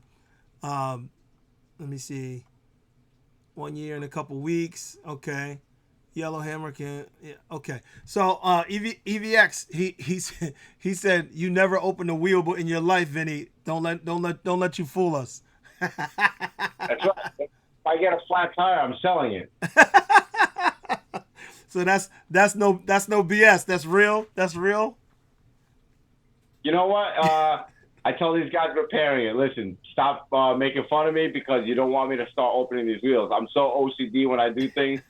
S1: Let me see. 1 year and a couple weeks. Okay. Yellow Hammer can. Yeah. Okay. So EVX. He said you never opened a wheel in your life, Vinny. Don't let you fool us.
S3: That's right. If I get a flat tire, I'm selling it.
S1: So that's no BS. That's real. That's real.
S3: You know what? I tell these guys repairing it, listen, stop making fun of me, because you don't want me to start opening these wheels. I'm so OCD when I do things.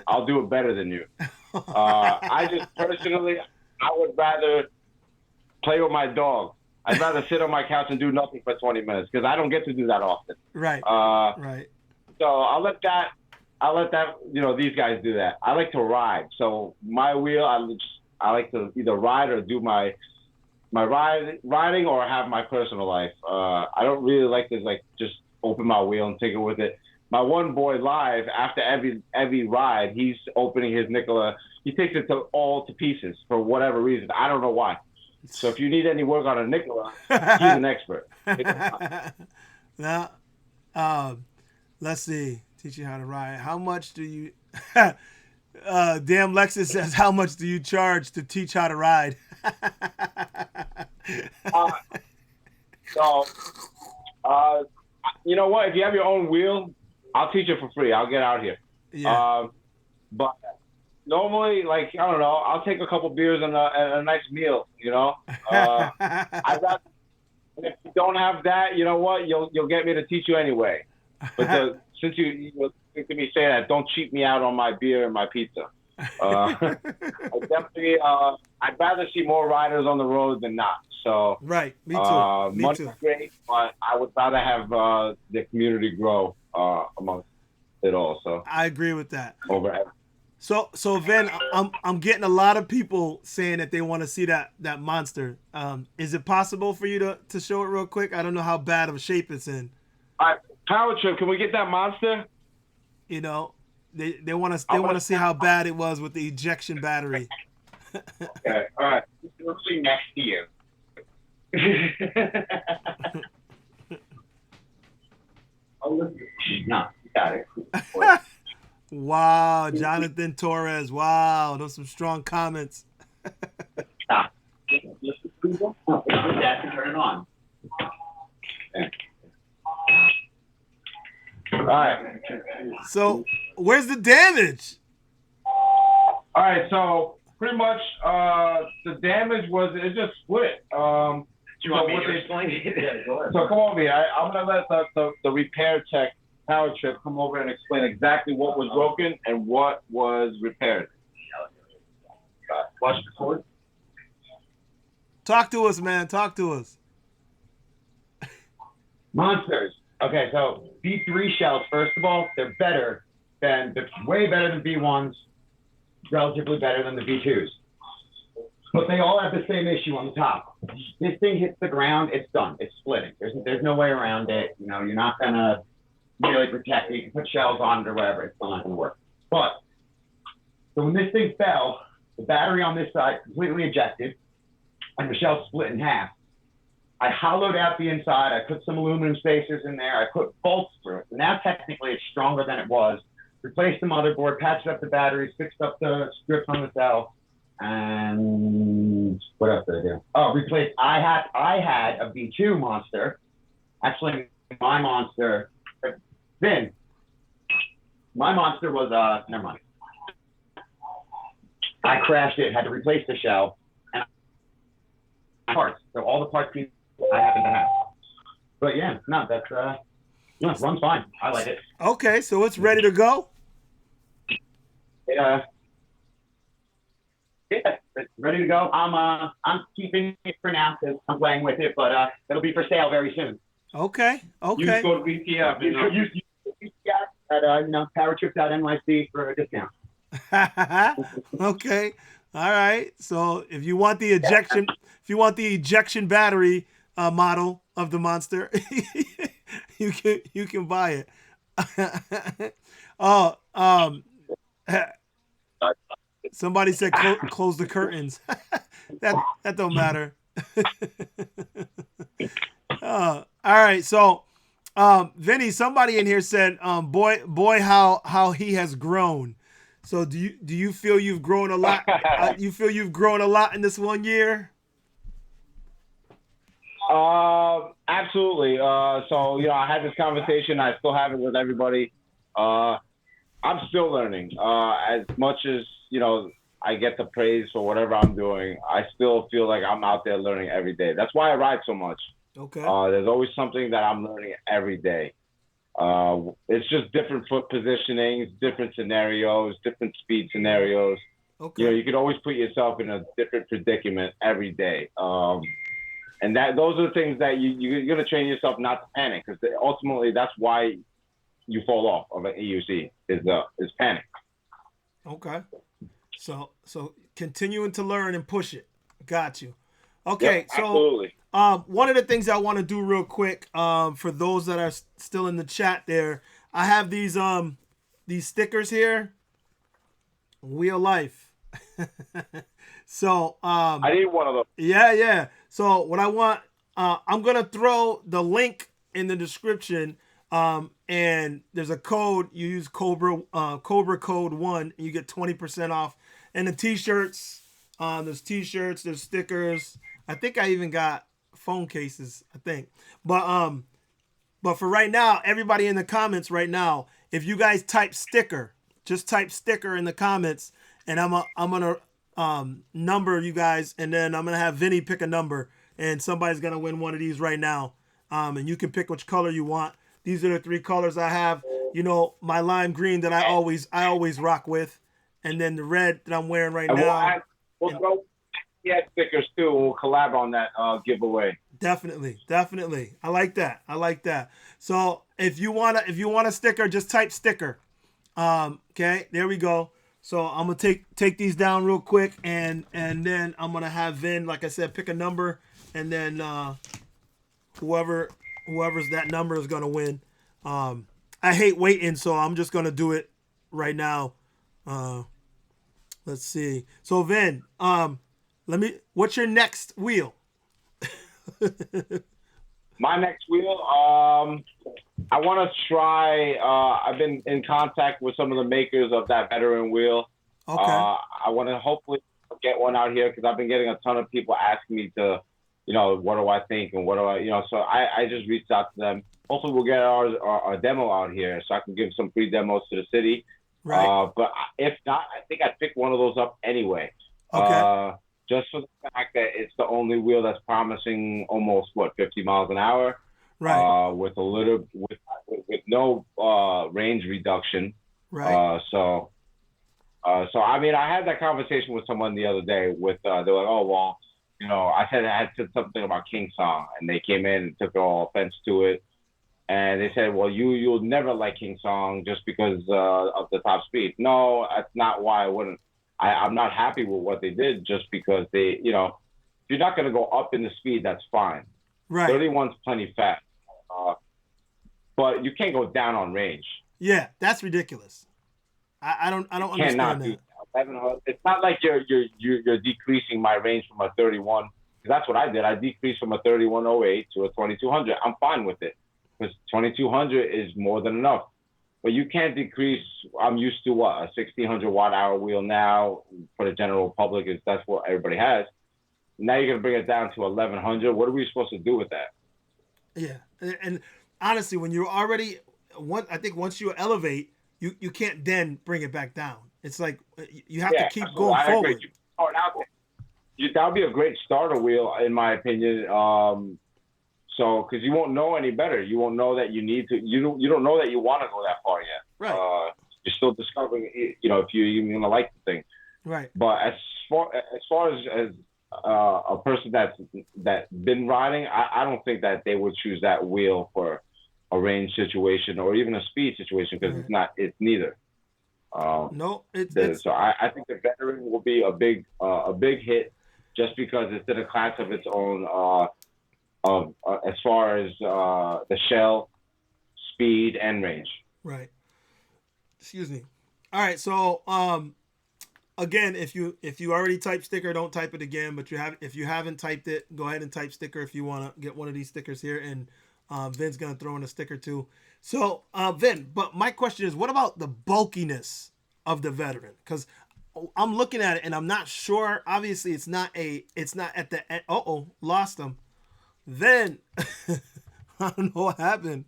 S3: I'll do it better than you. I just personally, I would rather play with my dog. I'd rather sit on my couch and do nothing for 20 minutes because I don't get to do that often.
S1: Right. Right.
S3: So I'll let that, these guys do that. I like to ride. So my wheel, I like to either ride or do my riding or have my personal life. I don't really like to just open my wheel and tinker with it. My one boy live after every ride, he's opening his Nikola. He takes it all to pieces for whatever reason. I don't know why. So if you need any work on a Nikola, he's an expert.
S1: Now, let's see. Teach you how to ride. How much do you? Damn Lexus says, how much do you charge to teach how to ride?
S3: You know what? If you have your own wheel, I'll teach you for free. I'll get out here.
S1: Yeah.
S3: But normally, I don't know, I'll take a couple beers and a nice meal. I'd rather, if you don't have that, you know what? You'll get me to teach you anyway. But since you think to me say that, don't cheat me out on my beer and my pizza. I'd rather see more riders on the road than not. So
S1: right, me too. Me
S3: money's
S1: too.
S3: great, but I would rather have the community grow amongst it all. So
S1: I agree with that.
S3: Over.
S1: So Vin, I'm getting a lot of people saying that they want to see that monster. Is it possible for you to show it real quick? I don't know how bad of a shape it's in.
S3: All right, Power Trip, can we get that monster?
S1: They want to see how bad it was with the ejection battery.
S3: Okay, all right. We're sitting next to you. No, got it.
S1: Wow, Jonathan Torres. Wow, those some strong comments.
S3: Stop. That to turn it on. All right.
S1: So, where's the damage?
S3: All right, so pretty much the damage was it just split. Do you want me to explain it? So come over here. I'm gonna let the repair tech Power Trip come over and explain exactly what was broken and what was repaired. Watch the cord.
S1: Talk to us, man. Talk to us.
S4: Monsters. Okay, so V3 shells, first of all, they're way better than V1s, relatively better than the V2s. But they all have the same issue on the top. This thing hits the ground, it's done. It's splitting. There's no way around it. You're not going to really protect it. You can put shells on it or whatever. It's still not going to work. But, so when this thing fell, the battery on this side completely ejected, and the shell split in half. I hollowed out the inside. I put some aluminum spacers in there. I put bolts through it. Now technically it's stronger than it was. Replaced the motherboard, patched up the batteries, fixed up the strips on the cell, and what else did I do? Oh, replaced. I had a V2 monster. Actually, my monster. Then my monster was never mind. I crashed it. Had to replace the shell and parts. So all the parts I happen to have. But yeah, no, that's it runs fine. I like it.
S1: Okay, so it's ready to go?
S4: Yeah, it's ready to go. I'm keeping it for now because I'm playing with it, but it'll be for sale very soon.
S1: Okay.
S3: Use code VTF.
S4: Use VTF at powertrip.nyc for a discount.
S1: Okay. All right. So if you want the ejection battery model of the monster, you can buy it. Somebody said close the curtains. that don't matter. All right. So Vinny, somebody in here said, boy, how he has grown. So do you feel you've grown a lot? You feel you've grown a lot in this 1 year?
S3: Absolutely. So I had this conversation. I still have it with everybody. I'm still learning. As much as I get the praise for whatever I'm doing, I still feel like I'm out there learning every day. That's why I ride so much.
S1: Okay.
S3: There's always something that I'm learning every day. It's just different foot positionings, different scenarios, different speed scenarios.
S1: Okay.
S3: You know, you can always put yourself in a different predicament every day. And those are the things that you're going to train yourself not to panic, because ultimately that's why you fall off of an E.U.C. is panic.
S1: Okay. So continuing to learn and push it. Got you. Okay.
S3: Yep, absolutely.
S1: One of the things I want to do real quick, for those that are still in the chat there, I have these stickers here. Wheel Life. So
S3: I need one of those.
S1: yeah. So what I want, I'm gonna throw the link in the description. And there's a code. You use Cobra code 1, and you get 20% off. And the t-shirts, there's t-shirts, there's stickers. I think I even got phone cases, I think. But for right now, everybody in the comments right now, if you guys type sticker, just type sticker in the comments, and I'm gonna number you guys, and then I'm gonna have Vinny pick a number, and somebody's gonna win one of these right now. And you can pick which color you want. These are the 3 colors I have. You know, my lime green that I always rock with, and then the red that I'm wearing right now.
S3: We'll throw stickers too. We'll collab on that giveaway.
S1: Definitely. I like that. So if you want a sticker, just type sticker. Okay, there we go. So I'm gonna take these down real quick, and then I'm gonna have Vin, like I said, pick a number, and then whoever's that number is gonna win. I hate waiting, so I'm just gonna do it right now. Let's see. So Vin, what's your next wheel?
S3: My next wheel, I want to try. I've been in contact with some of the makers of that veteran wheel.
S1: Okay.
S3: I want to hopefully get one out here, because I've been getting a ton of people asking me to, you know, what do I think and what do I, you know. So I just reached out to them. Hopefully we'll get our demo out here, so I can give some free demos to the city.
S1: Right.
S3: But if not, I think I'd pick one of those up anyway.
S1: Okay.
S3: Just for the fact that it's the only wheel that's promising almost 50 miles an hour,
S1: Right.
S3: with no range reduction.
S1: Right.
S3: So I mean, I had that conversation with someone the other day. They were like, oh well, you know, I had said something about King Song, and they came in and took all offense to it, and they said, well, you'll never like King Song just because of the top speed. No, that's not why I wouldn't. I'm not happy with what they did, just because they, you know, if you're not going to go up in the speed, that's fine.
S1: Right.
S3: 31's plenty fast. But you can't go down on range.
S1: Yeah, that's ridiculous. I don't understand that.
S3: 1100. It's not like you're decreasing my range from a 31. 'Cause that's what I did. I decreased from a 3108 to a 2200. I'm fine with it, because 2200 is more than enough. But you can't decrease. I'm used to a 1600 watt hour wheel now for the general public. Is that's what everybody has. Now you're gonna bring it down to 1100. What are we supposed to do with that?
S1: Yeah, and honestly, when you're already I think once you elevate, you can't then bring it back down. It's like you have to keep going forward.
S3: That would be a great starter wheel, in my opinion. So, because you won't know any better, you won't know that you need to. You don't know that you want to go that far yet.
S1: Right.
S3: You're still discovering, you know, if you're even gonna like the thing.
S1: Right.
S3: But as far as a person that's been riding, I don't think that they would choose that wheel for a range situation or even a speed situation, because it's neither.
S1: No,
S3: so I think the veteran will be a big hit, just because it's in a class of its own. As far as the shell, speed, and range.
S1: Right. Excuse me. All right. So again, if you already typed sticker, don't type it again. But if you haven't typed it, go ahead and type sticker if you want to get one of these stickers here. And Vin's gonna throw in a sticker too. So Vin, but my question is, what about the bulkiness of the veteran? Because I'm looking at it and I'm not sure. Obviously, it's not at the end. Lost him. Then I don't know what happened.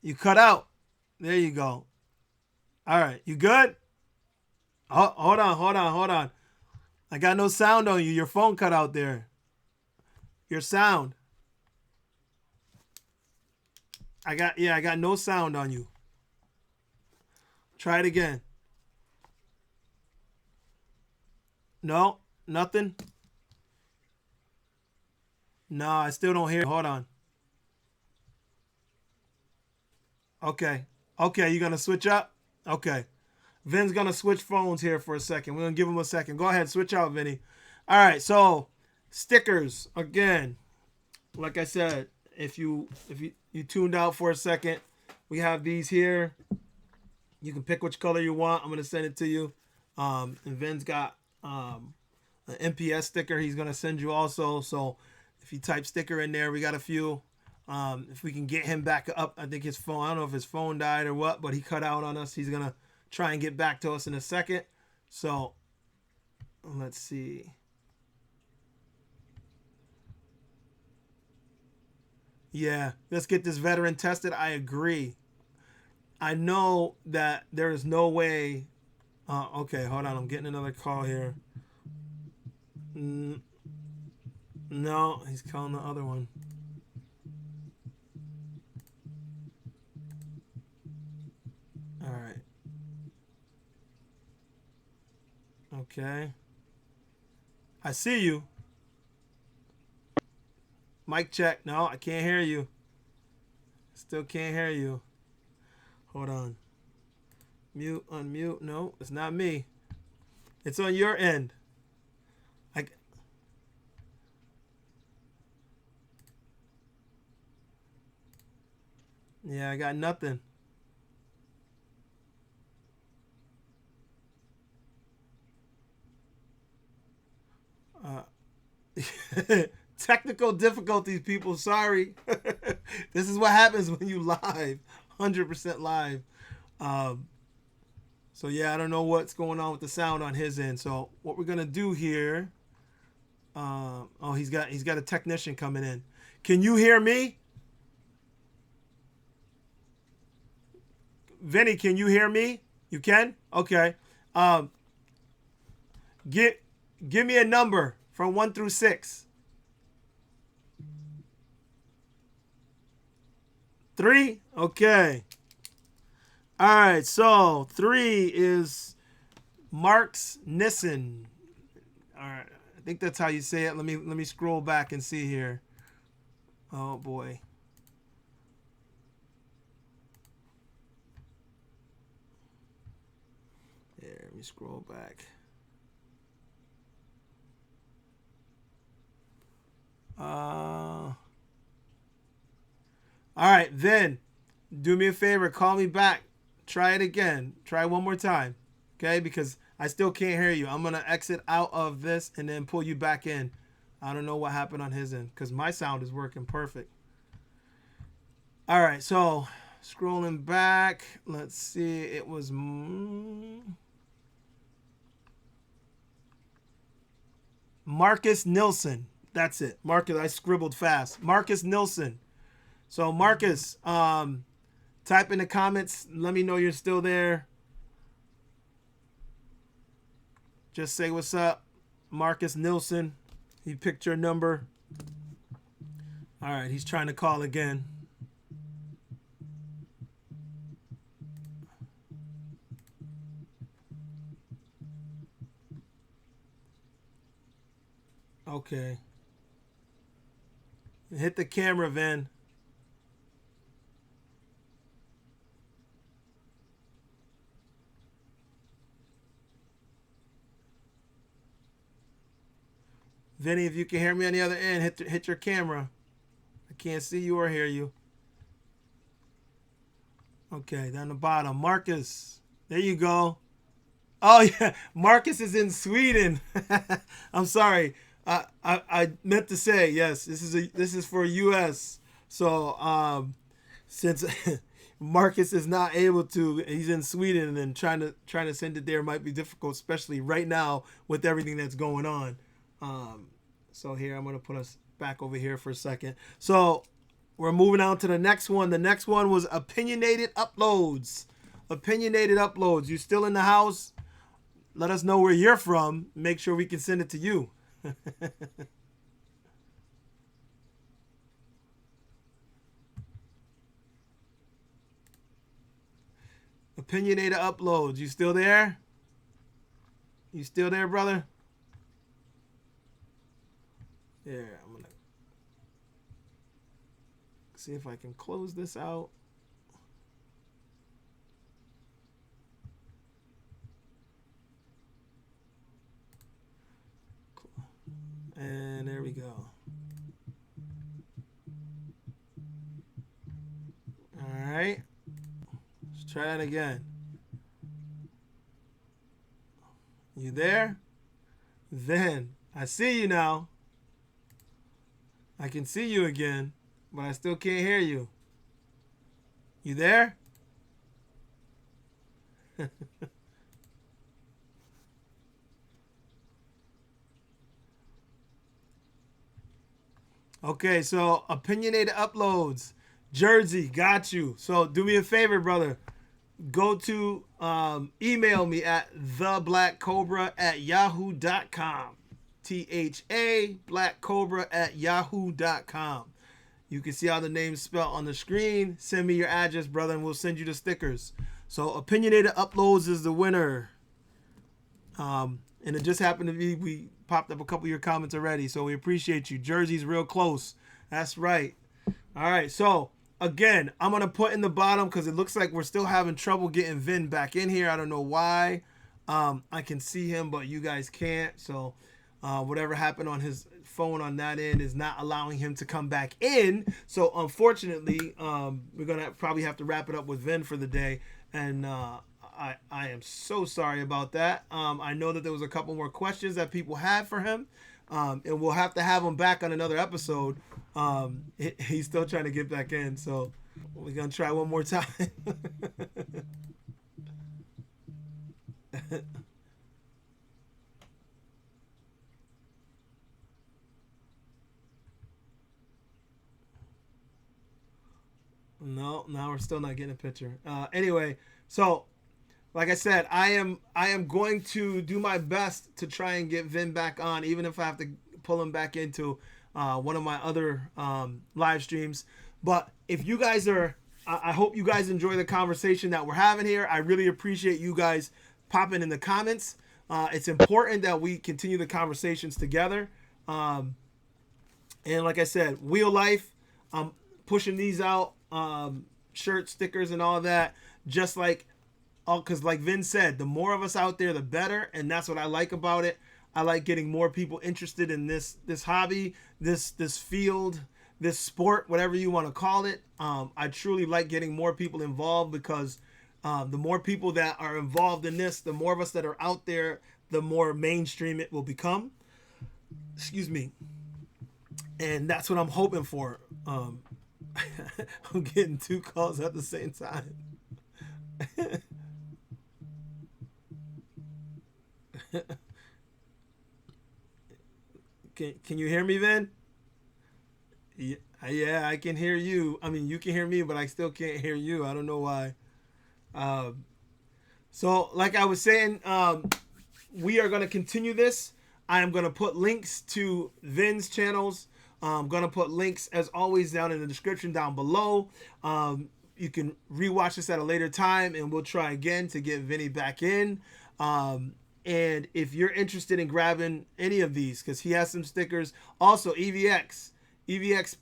S1: You cut out. There you go. All right, you good? Oh, hold on. I got no sound on you. Your phone cut out there. Your sound. I got no sound on you. Try it again. No, nothing. No, I still don't hear. Hold on. Okay. Okay, you gonna switch up? Okay. Vin's gonna switch phones here for a second. We're gonna give him a second. Go ahead, switch out, Vinny. All right, so stickers again. Like I said, if you tuned out for a second, we have these here. You can pick which color you want. I'm gonna send it to you. And Vin's got an MPS sticker he's gonna send you also. So if you type sticker in there, we got a few. If we can get him back up, I think his phone, I don't know if his phone died or what, but he cut out on us. He's gonna try and get back to us in a second. So let's see. Yeah, let's get this veteran tested. I agree. I know that there is no way. Okay, hold on. I'm getting another call here. No, he's calling the other one. All right. Okay. I see you. Mic check. No, I can't hear you. Still can't hear you. Hold on. Mute, unmute. No, it's not me. It's on your end. Yeah, I got nothing. Technical difficulties, people. Sorry. This is what happens when you live. 100% live. So yeah, I don't know what's going on with the sound on his end. So what we're gonna do here? Oh, he's got a technician coming in. Can you hear me? Vinny, can you hear me? You can? Okay. Give me a number from 1 through 6. 3? Okay. All right, so 3 is Marks Nissen. All right, I think that's how you say it. Let me scroll back and see here. Oh boy. There, let me scroll back. All right, then do me a favor, call me back. Try it again. Try one more time. Okay, because I still can't hear you. I'm gonna exit out of this and then pull you back in. I don't know what happened on his end because my sound is working perfect. All right, so scrolling back, let's see. It was Marcus Nilsson. That's it. Marcus, I scribbled fast. Marcus Nilsson. So Marcus, type in the comments. Let me know you're still there. Just say what's up. Marcus Nilsson. He picked your number. All right, he's trying to call again. Okay. Hit the camera, Vin. Vinny, if you can hear me on the other end, hit your camera. I can't see you or hear you. Okay, down the bottom. Marcus. There you go. Oh, yeah. Marcus is in Sweden. I'm sorry. I meant to say, yes, this is for U.S. So since Marcus is not able to, he's in Sweden, and trying to send it there might be difficult, especially right now with everything that's going on. So here, I'm going to put us back over here for a second. So we're moving on to the next one. The next one was opinionated uploads. Opinionated uploads. You still in the house? Let us know where you're from. Make sure we can send it to you. Opinionated uploads. You still there? You still there, brother? Here, I'm gonna see if I can close this out. And there we go. All right. Let's try it again. You there? Then I see you now. I can see you again, but I still can't hear you. You there? Okay, so opinionated uploads. Jersey, got you. So do me a favor, brother. Go to email me at ThaBlackCobra@yahoo.com. THA blackcobra@yahoo.com. You can see all the names spelled on the screen. Send me your address, brother, and we'll send you the stickers. So opinionated uploads is the winner. And it just happened to be, we popped up a couple of your comments already, so we appreciate you. Jersey's real close. That's right. All right, so again, I'm going to put in the bottom because it looks like we're still having trouble getting Vin back in here. I don't know why. I can see him, but you guys can't. So whatever happened on his phone on that end is not allowing him to come back in. So unfortunately, we're going to probably have to wrap it up with Vin for the day. And I am so sorry about that. I know that there was a couple more questions that people had for him. And we'll have to have him back on another episode. He's still trying to get back in, so we're gonna try one more time. No, now we're still not getting a picture. Anyway, so like I said, I am going to do my best to try and get Vin back on, even if I have to pull him back into one of my other live streams. But if you guys are, I hope you guys enjoy the conversation that we're having here. I really appreciate you guys popping in the comments. It's important that we continue the conversations together. And like I said, Wheel Life, I'm pushing these out, shirt stickers and all that, just like, because like Vin said, the more of us out there, the better. And that's what I like about it. I like getting more people interested in this hobby, this field, this sport, whatever you want to call it. I truly like getting more people involved because the more people that are involved in this, the more of us that are out there, the more mainstream it will become. Excuse me. And that's what I'm hoping for. I'm getting two calls at the same time. Can you hear me, Vin? Yeah, I can hear you. I mean, you can hear me, but I still can't hear you. I don't know why. So, like I was saying, we are going to continue this. I am going to put links to Vin's channels. I'm going to put links, as always, down in the description down below. You can rewatch this at a later time, and we'll try again to get Vinny back in. And if you're interested in grabbing any of these, because he has some stickers. Also, EVX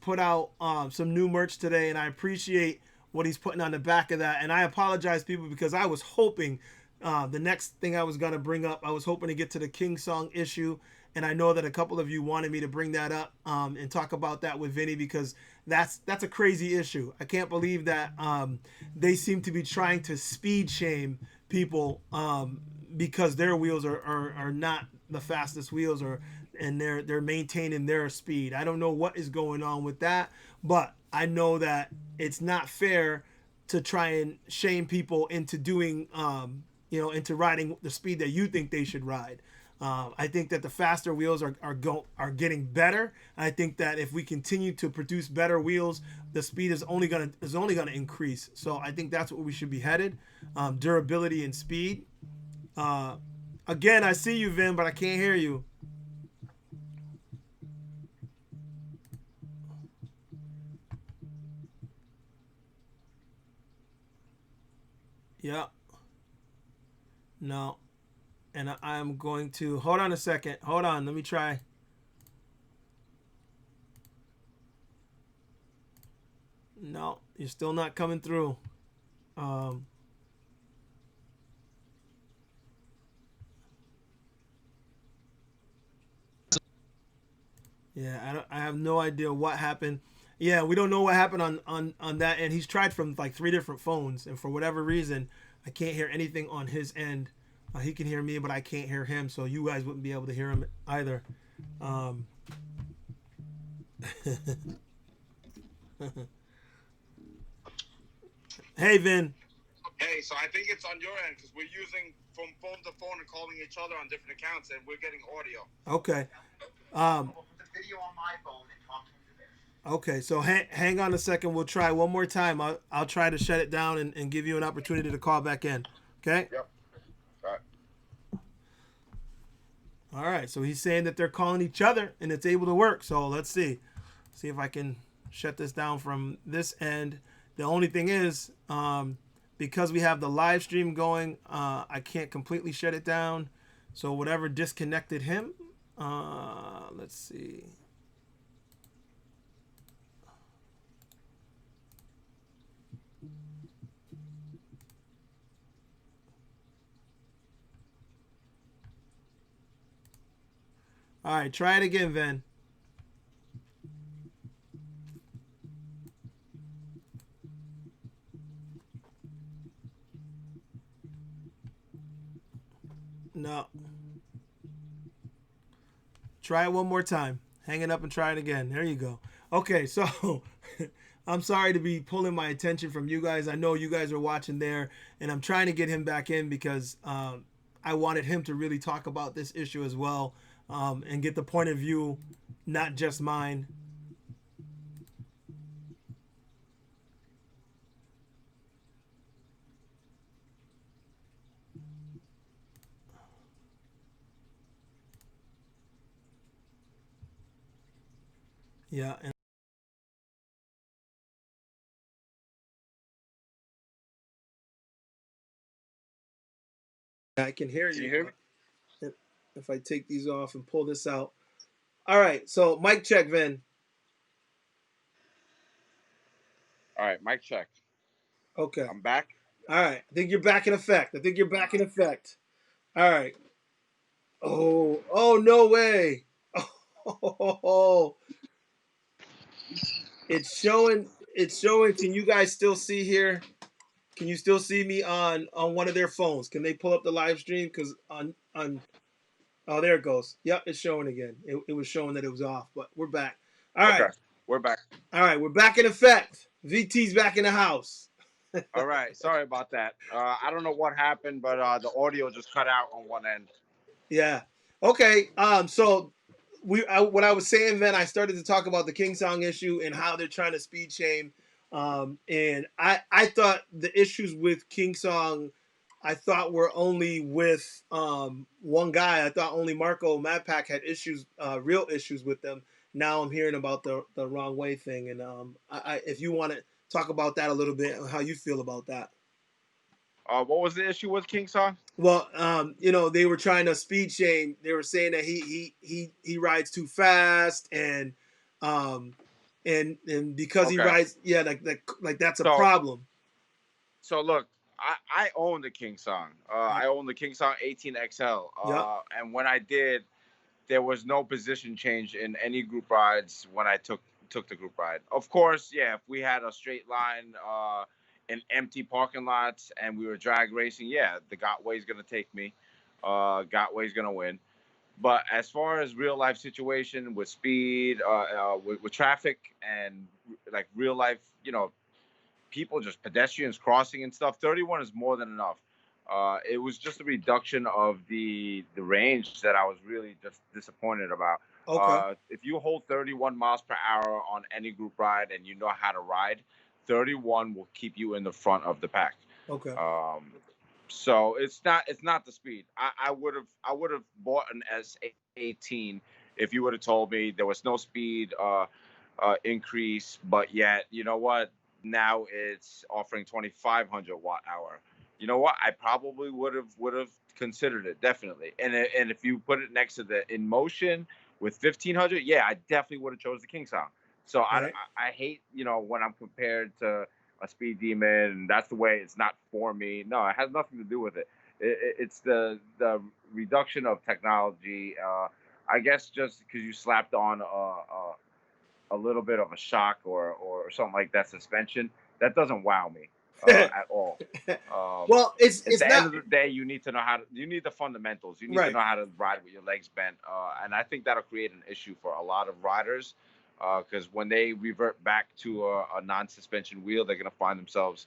S1: put out some new merch today, and I appreciate what he's putting on the back of that. And I apologize, people, because I was hoping the next thing I was going to bring up, I was hoping to get to the King Song issue. And I know that a couple of you wanted me to bring that up and talk about that with Vinny, because that's a crazy issue. I can't believe that they seem to be trying to speed shame people because their wheels are not the fastest wheels, and they're maintaining their speed. I don't know what is going on with that, but I know that it's not fair to try and shame people into doing into riding the speed that you think they should ride. I think that the faster wheels are getting better. I think that if we continue to produce better wheels, the speed is only gonna increase. So I think that's what we should be headed. Durability and speed. Again, I see you, Vin, but I can't hear you. Yeah. No. And I'm going to hold on a second. Hold on. Let me try. You're still not coming through. Yeah, I have no idea what happened. Yeah, we don't know what happened on that end. He's tried from like 3 different phones, and for whatever reason, I can't hear anything on his end. He can hear me, but I can't hear him, so you guys wouldn't be able to hear him either. Hey, Vin.
S5: Hey, so I think it's on your end because we're using from phone to phone and calling each other on different accounts, and we're getting audio.
S1: Okay.
S4: Video on my phone and talking to this.
S1: Okay, so hang on a second. We'll try one more time. I'll try to shut it down and give you an opportunity to call back in. Okay?
S5: Yep. All right.
S1: All right, so he's saying that they're calling each other and it's able to work. So let's see. See if I can shut this down from this end. The only thing is, because we have the live stream going, I can't completely shut it down. So whatever disconnected him, let's see. All right, try it again, Vin. No. Try it one more time. Hang it up and try it again. There you go. Okay, so I'm sorry to be pulling my attention from you guys. I know you guys are watching there, and I'm trying to get him back in because I wanted him to really talk about this issue as well, and get the point of view, not just mine. Yeah, and I can hear you.
S5: Can you hear me?
S1: If I take these off and pull this out. All right, so mic check, Vin.
S5: All right, mic check.
S1: Okay.
S5: I'm back.
S1: All right. I think you're back in effect. All right. Oh, no way. Oh, it's showing. Can you guys still see here? Can you still see me on one of their phones? Can they pull up the live stream? Because on oh, there it goes. Yep, it's showing again. It was showing that it was off, but we're back. All right.
S5: Okay, we're back.
S1: All right, we're back in effect. VT's back in the house.
S5: All right, sorry about that. I don't know what happened, but the audio just cut out on one end.
S1: Yeah. Okay. So what I was saying then, I started to talk about the King Song issue and how they're trying to speed shame. And I thought the issues with King Song, I thought were only with one guy. I thought only Marco Madpack had issues, real issues with them. Now I'm hearing about the wrong way thing. And if you want to talk about that a little bit, how you feel about that.
S5: What was the issue with King Song?
S1: Well, they were trying to speed shame. They were saying that he rides too fast, and because he rides, yeah, like that's a problem.
S5: So look, I own the King Song. I own the King Song 18XL. And when I did, there was no position change in any group rides when I took the group ride. Of course, yeah, if we had a straight line in empty parking lots and we were drag racing, yeah, the Gotway's going to take me. Gotway's going to win. But as far as real life situation with speed, with traffic and like real life, people, just pedestrians crossing and stuff, 31 is more than enough. It was just a reduction of the range that I was really just disappointed about.
S1: Okay.
S5: If you hold 31 miles per hour on any group ride and you know how to ride, 31 will keep you in the front of the pack.
S1: Okay.
S5: So it's not the speed. I would have bought an S18 if you would have told me there was no speed increase, but yet, you know what? Now it's offering 2,500 watt hour. You know what? I probably would have considered it, definitely. And if you put it next to the In Motion with 1,500, yeah, I definitely would have chose the King Song. So right. I hate, when I'm compared to a speed demon, and that's the way. It's not for me. No, it has nothing to do with it. It's the reduction of technology. I guess just because you slapped on a little bit of a shock or something like that suspension, that doesn't wow me at all.
S1: Well,
S5: At
S1: it's
S5: the end
S1: not
S5: of the day, you need to know you need the fundamentals. You need to
S1: right.
S5: know how to ride with your legs bent, and I think that'll create an issue for a lot of riders, because when they revert back to a non-suspension wheel, they're gonna find themselves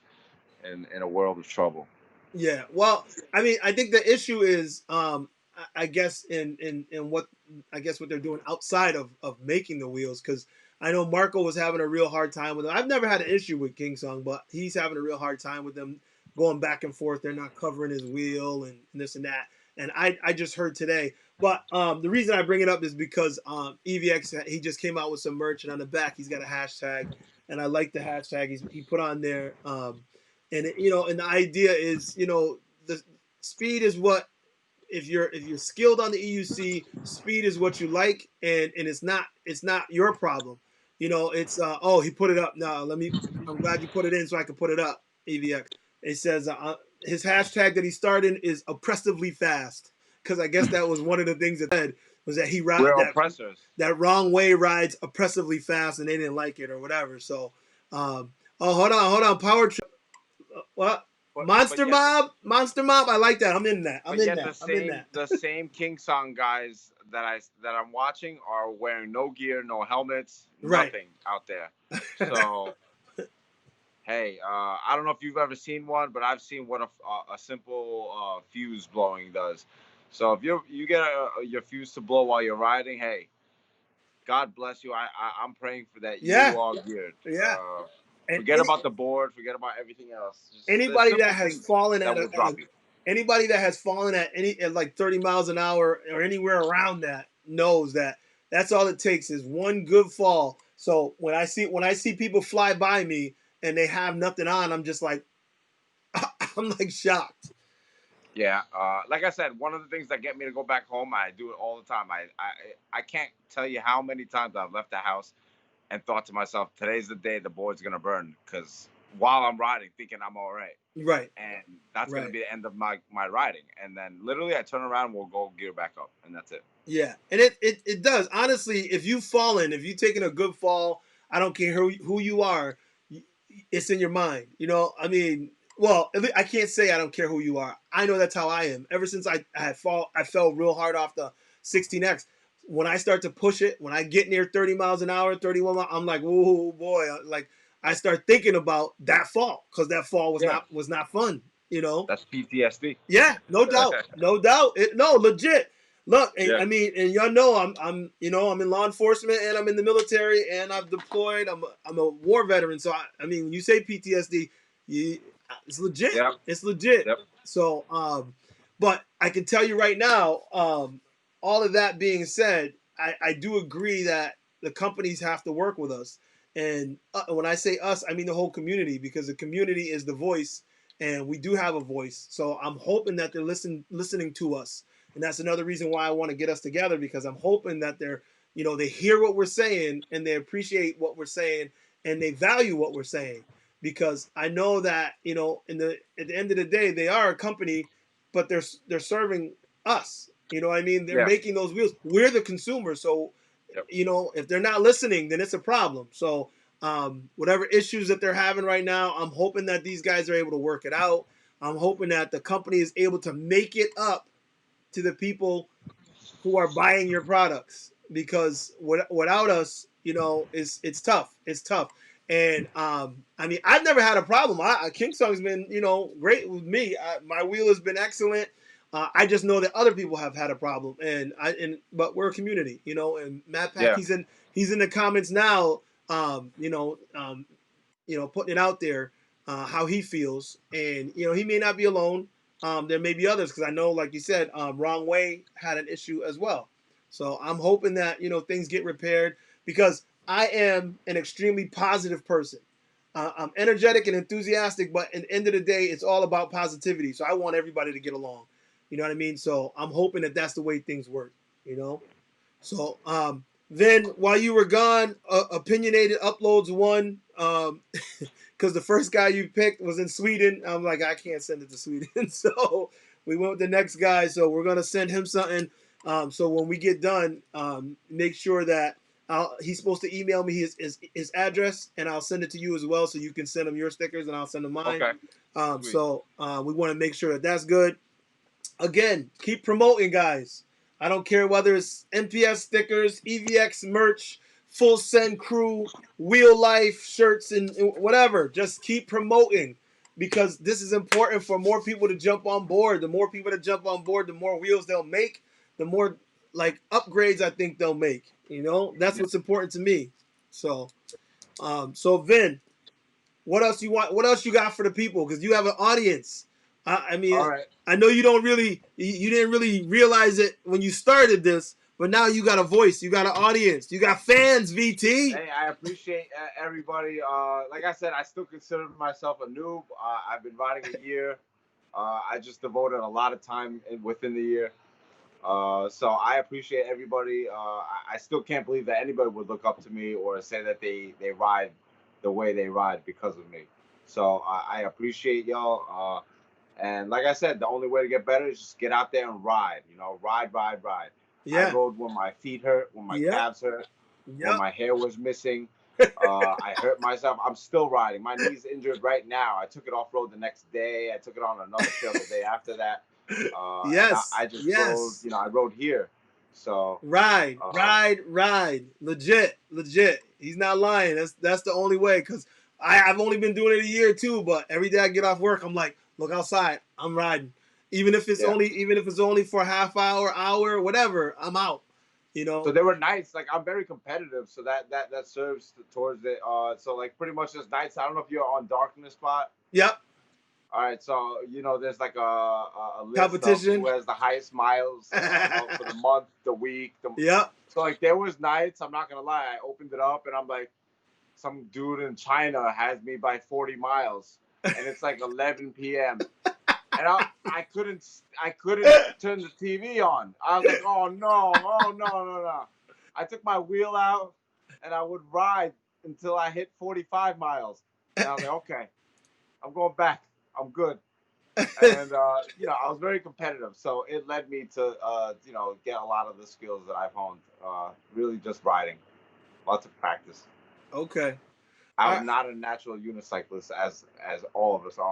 S5: in a world of trouble.
S1: Yeah. Well, I mean, I think the issue is, I guess in what I guess what they're doing outside of making the wheels, because I know Marco was having a real hard time with them. I've never had an issue with King Song, but he's having a real hard time with them going back and forth. They're not covering his wheel and this and that. And I just heard today. But the reason I bring it up is because EVX, he just came out with some merch, and on the back he's got a hashtag, and I like the hashtag he put on there. And and the idea is, the speed is what, if you're skilled on the E.U.C, speed is what you like, and it's not your problem. It's oh, he put it up. No, I'm glad you put it in so I can put it up. EVX. It says his hashtag that he started is oppressively fast, because I guess that was one of the things that said was that
S5: We're oppressors.
S1: that wrong way rides oppressively fast, and they didn't like it or whatever. So, oh, hold on, power trip. What? Monster Mob? Monster Mob? I like that. I'm in that. I'm in that.
S5: The same King Song guys that I'm watching are wearing no gear, no helmets, nothing out there. So, hey, I don't know if you've ever seen one, but I've seen what a simple fuse blowing does. So if you get your fuse to blow while you're riding, hey, God bless you. I'm praying for that.
S1: Yeah.
S5: You are geared.
S1: Yeah.
S5: Forget about the board. Forget about everything else. Just
S1: anybody that has fallen anybody that has fallen at like 30 miles an hour or anywhere around that knows that that's all it takes is one good fall. So when I see people fly by me and they have nothing on, I'm just like, I'm like shocked.
S5: Yeah, like I said, one of the things that get me to go back home, I do it all the time. I can't tell you how many times I've left the house and thought to myself, today's the day the board's gonna burn, because while I'm riding, thinking I'm all right.
S1: Right.
S5: And that's gonna be the end of my riding. And then literally I turn around and we'll go gear back up, and that's it.
S1: Yeah, and it does. Honestly, if you've fallen, if you've taken a good fall, I don't care who you are, it's in your mind. I mean, well, I can't say I don't care who you are. I know that's how I am. Ever since I fell real hard off the 16X. When I start to push it, when I get near 30 miles an hour, 31 miles, I'm like, oh boy, like I start thinking about that fall, because that fall was not fun.
S5: That's PTSD.
S1: Yeah, no doubt, no doubt. No, legit. Look, I mean, and y'all know I'm in law enforcement, and I'm in the military, and I've deployed. I'm a war veteran, so I mean, when you say PTSD, it's legit.
S5: Yep.
S1: It's legit.
S5: Yep.
S1: So, but I can tell you right now, all of that being said, I do agree that the companies have to work with us, and when I say us, I mean the whole community, because the community is the voice, and we do have a voice. So I'm hoping that they're listening to us. And that's another reason why I want to get us together, because I'm hoping that they hear what we're saying, and they appreciate what we're saying, and they value what we're saying. Because I know that, at the end of the day, they are a company, but they're serving us. You know what I mean? They're making those wheels. We're the consumer. So, if they're not listening, then it's a problem. So, whatever issues that they're having right now, I'm hoping that these guys are able to work it out. I'm hoping that the company is able to make it up to the people who are buying your products, because without us, it's tough. It's tough. And I mean, I've never had a problem. King Song's been great with me. My wheel has been excellent. I just know that other people have had a problem, but we're a community, And Matt Pack, he's in the comments now, putting it out there, how he feels, and he may not be alone. There may be others, because I know, like you said, Wrong Way had an issue as well. So I'm hoping that things get repaired, because I am an extremely positive person. I'm energetic and enthusiastic, but at the end of the day, it's all about positivity. So I want everybody to get along. You know what I mean? So I'm hoping that that's the way things work. So then, while you were gone, Opinionated Uploads 1 because the first guy you picked was in Sweden. I'm like, I can't send it to Sweden. So we went with the next guy. So we're going to send him something. So when we get done, make sure that he's supposed to email me his address, and I'll send it to you as well, so you can send him your stickers, and I'll send him mine.
S5: Okay.
S1: So we want to make sure that that's good. Again, keep promoting, guys. I don't care whether it's NPS stickers, EVX merch, full send crew, wheel life shirts, and whatever. Just keep promoting, because this is important for more people to jump on board. The more people that jump on board, the more wheels they'll make, the more like upgrades I think they'll make. You know, that's what's important to me. So, so Vin, what else you want? What else you got for the people? Because you have an audience. I mean,
S5: All right.
S1: I know you didn't really realize it when you started this, but now you got a voice, you got an audience, you got fans, VT.
S5: Hey, I appreciate everybody. Like I said, I still consider myself a noob. I've been riding a year. I just devoted a lot of time within the year. So I appreciate everybody. I still can't believe that anybody would look up to me or say that they ride the way they ride because of me. So I appreciate y'all. And like I said, the only way to get better is just get out there and ride. You know, ride. I
S1: Yeah.
S5: rode when my feet hurt, when my calves hurt, when my hair was missing. I hurt myself. I'm still riding. My knee's injured right now. I took it off road the next day. I took it on another trail the day after that. And I just rode. You know, I rode here. So
S1: ride. Legit. He's not lying. That's the only way. Because I've only been doing it a year too. But every day I get off work, I'm like, look outside. I'm riding. Even if it's only for a half hour, whatever. I'm out. You know.
S5: So there were nights like I'm very competitive, so that serves towards it. So like pretty much there's nights. I don't know if you're on Darkness Spot.
S1: Yep.
S5: All right, so you know there's like a list
S1: competition
S5: of who has the highest miles for the month, the week.
S1: Yep.
S5: So like there was nights, I'm not gonna lie, I opened it up and I'm like, some dude in China has me by 40 miles, and it's like 11 p.m. and I couldn't turn the TV on. I was like, oh no. I took my wheel out and I would ride until I hit 45 miles, and I was like, okay, I'm going back. I'm good. And you know, I was very competitive, so it led me to you know, get a lot of the skills that I've honed. Really, just riding, lots of practice.
S1: Okay.
S5: I'm not a natural unicyclist as all of us are.